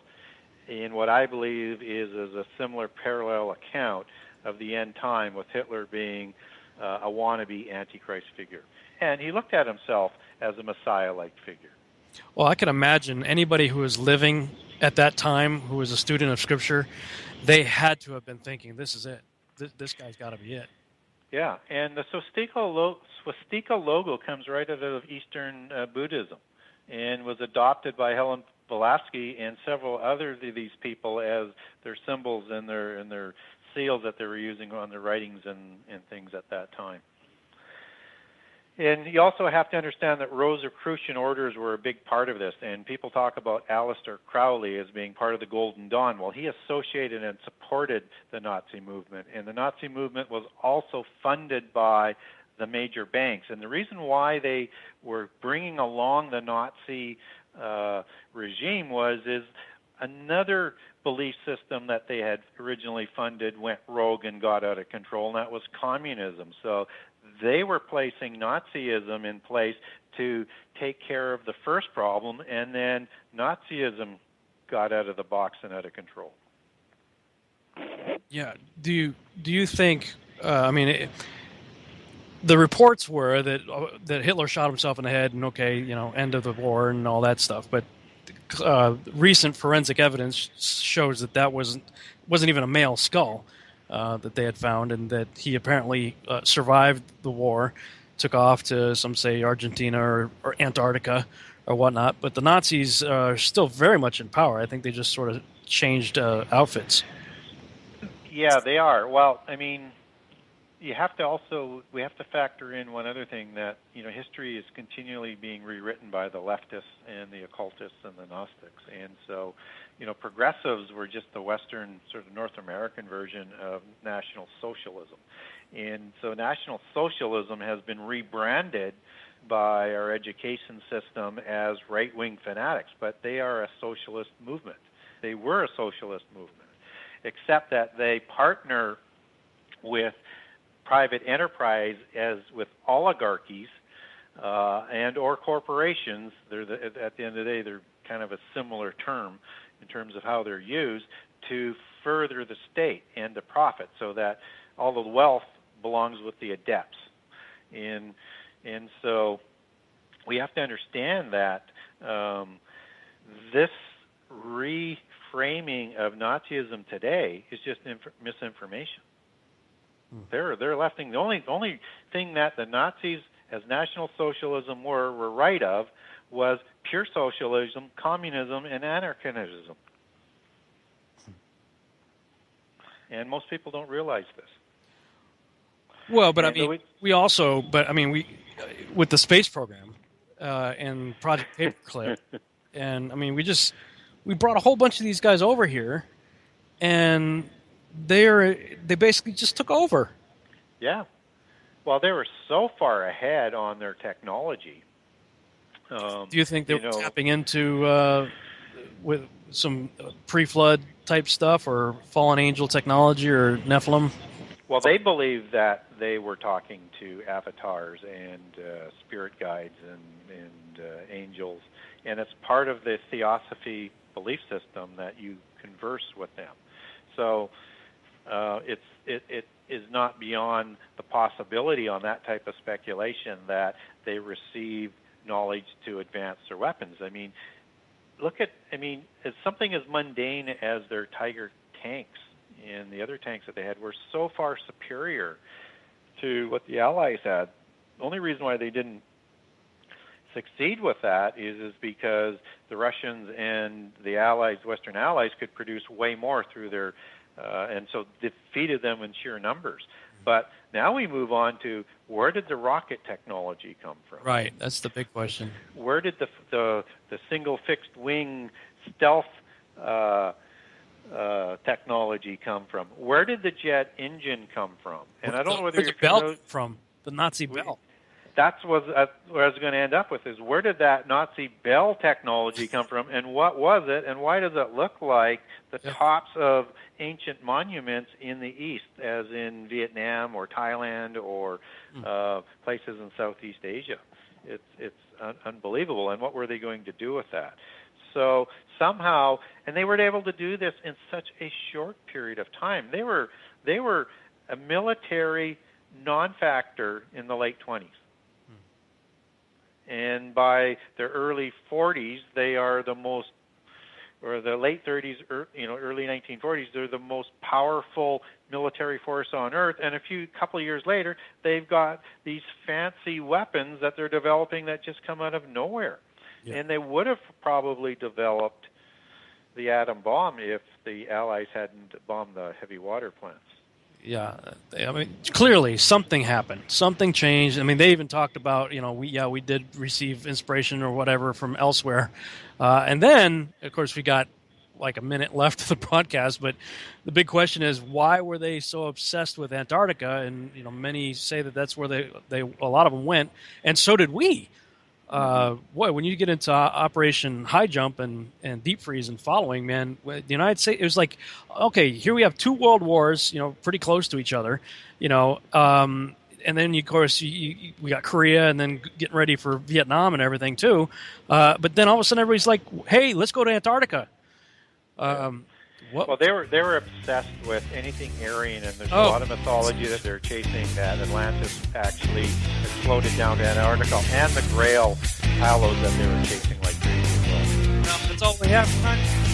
in what I believe is a similar parallel account of the end time, with Hitler being a wannabe Antichrist figure. And he looked at himself as a Messiah-like figure. Well, I can imagine anybody who was living at that time, who was a student of Scripture, they had to have been thinking, this is it. This guy's got to be it. Yeah, and the swastika logo comes right out of Eastern Buddhism and was adopted by Helen Blavatsky and several other of these people as their symbols and their seals that they were using on their writings and things at that time. And you also have to understand that Rosicrucian orders were a big part of this, and people talk about Aleister Crowley as being part of the Golden Dawn. Well, he associated and supported the Nazi movement, and the Nazi movement was also funded by the major banks. And the reason why they were bringing along the Nazi regime is another belief system that they had originally funded went rogue and got out of control, and that was communism. So they were placing Nazism in place to take care of the first problem, and then Nazism got out of the box and out of control. Yeah. Do you think? The reports were that Hitler shot himself in the head, and end of the war and all that stuff. But recent forensic evidence shows that wasn't even a male skull that they had found, and that he apparently survived the war, took off to, some say, Argentina or Antarctica or whatnot. But the Nazis are still very much in power. I think they just sort of changed outfits. Yeah, they are. Well, we have to factor in one other thing, that history is continually being rewritten by the leftists and the occultists and the Gnostics, and so progressives were just the Western, sort of North American version of National Socialism, and so National Socialism has been rebranded by our education system as right-wing fanatics, but they are a socialist movement. They were a socialist movement, except that they partner with private enterprise as with oligarchies and or corporations. At the end of the day, they're kind of a similar term in terms of how they're used to further the state and the profit, so that all the wealth belongs with the adepts. And so we have to understand that this reframing of Nazism today is just misinformation. They're lefting. The only thing that the Nazis, as National Socialism were right of, was pure socialism, communism, and anarchism. And most people don't realize this. Well, but we also, with the space program and Project Paperclip, and we brought a whole bunch of these guys over here, and they basically just took over. Yeah. Well, they were so far ahead on their technology. Do you think they were tapping into with some pre-flood type stuff, or fallen angel technology, or Nephilim? Well, they believe that they were talking to avatars and spirit guides and angels, and it's part of the theosophy belief system that you converse with them. So it is not beyond the possibility on that type of speculation that they receive knowledge to advance their weapons. It's something as mundane as their Tiger tanks and the other tanks that they had were so far superior to what the Allies had. The only reason why they didn't succeed with that is because the Russians and the Allies, Western Allies, could produce way more through their, and so defeated them in sheer numbers. But now we move on to, where did the rocket technology come from? Right, that's the big question. Where did the single fixed wing stealth technology come from? Where did the jet engine come from? And I don't know whether you're belt from the Nazi bell. That's what I was going to end up with, is where did that Nazi bell technology come from, and what was it, and why does it look like the tops of ancient monuments in the East, as in Vietnam or Thailand or places in Southeast Asia? It's unbelievable. And what were they going to do with that? So somehow, and they were able to do this in such a short period of time. They were a military non-factor in the late 20s. And by the early 40s, they are the most, or the late 30s, early 1940s, they're the most powerful military force on Earth. And a couple of years later, they've got these fancy weapons that they're developing that just come out of nowhere. Yeah. And they would have probably developed the atom bomb if the Allies hadn't bombed the heavy water plants. Yeah, clearly something happened. Something changed. They even talked about, we did receive inspiration or whatever from elsewhere. And then, of course, we got like a minute left of the broadcast, but the big question is, why were they so obsessed with Antarctica? And, many say that that's where a lot of them went, and so did we. Boy, when you get into Operation High Jump and Deep Freeze and following, man, the United States, it was like, okay, here we have two world wars, pretty close to each other, and then, of course, we got Korea, and then getting ready for Vietnam and everything, too. But then all of a sudden, everybody's like, hey, let's go to Antarctica. Well, they were obsessed with anything Aryan, and there's a lot of mythology that they're chasing, that Atlantis actually exploded down to Antarctica, and the Grail halos that they were chasing like crazy as well. Well, that's all we have tonight.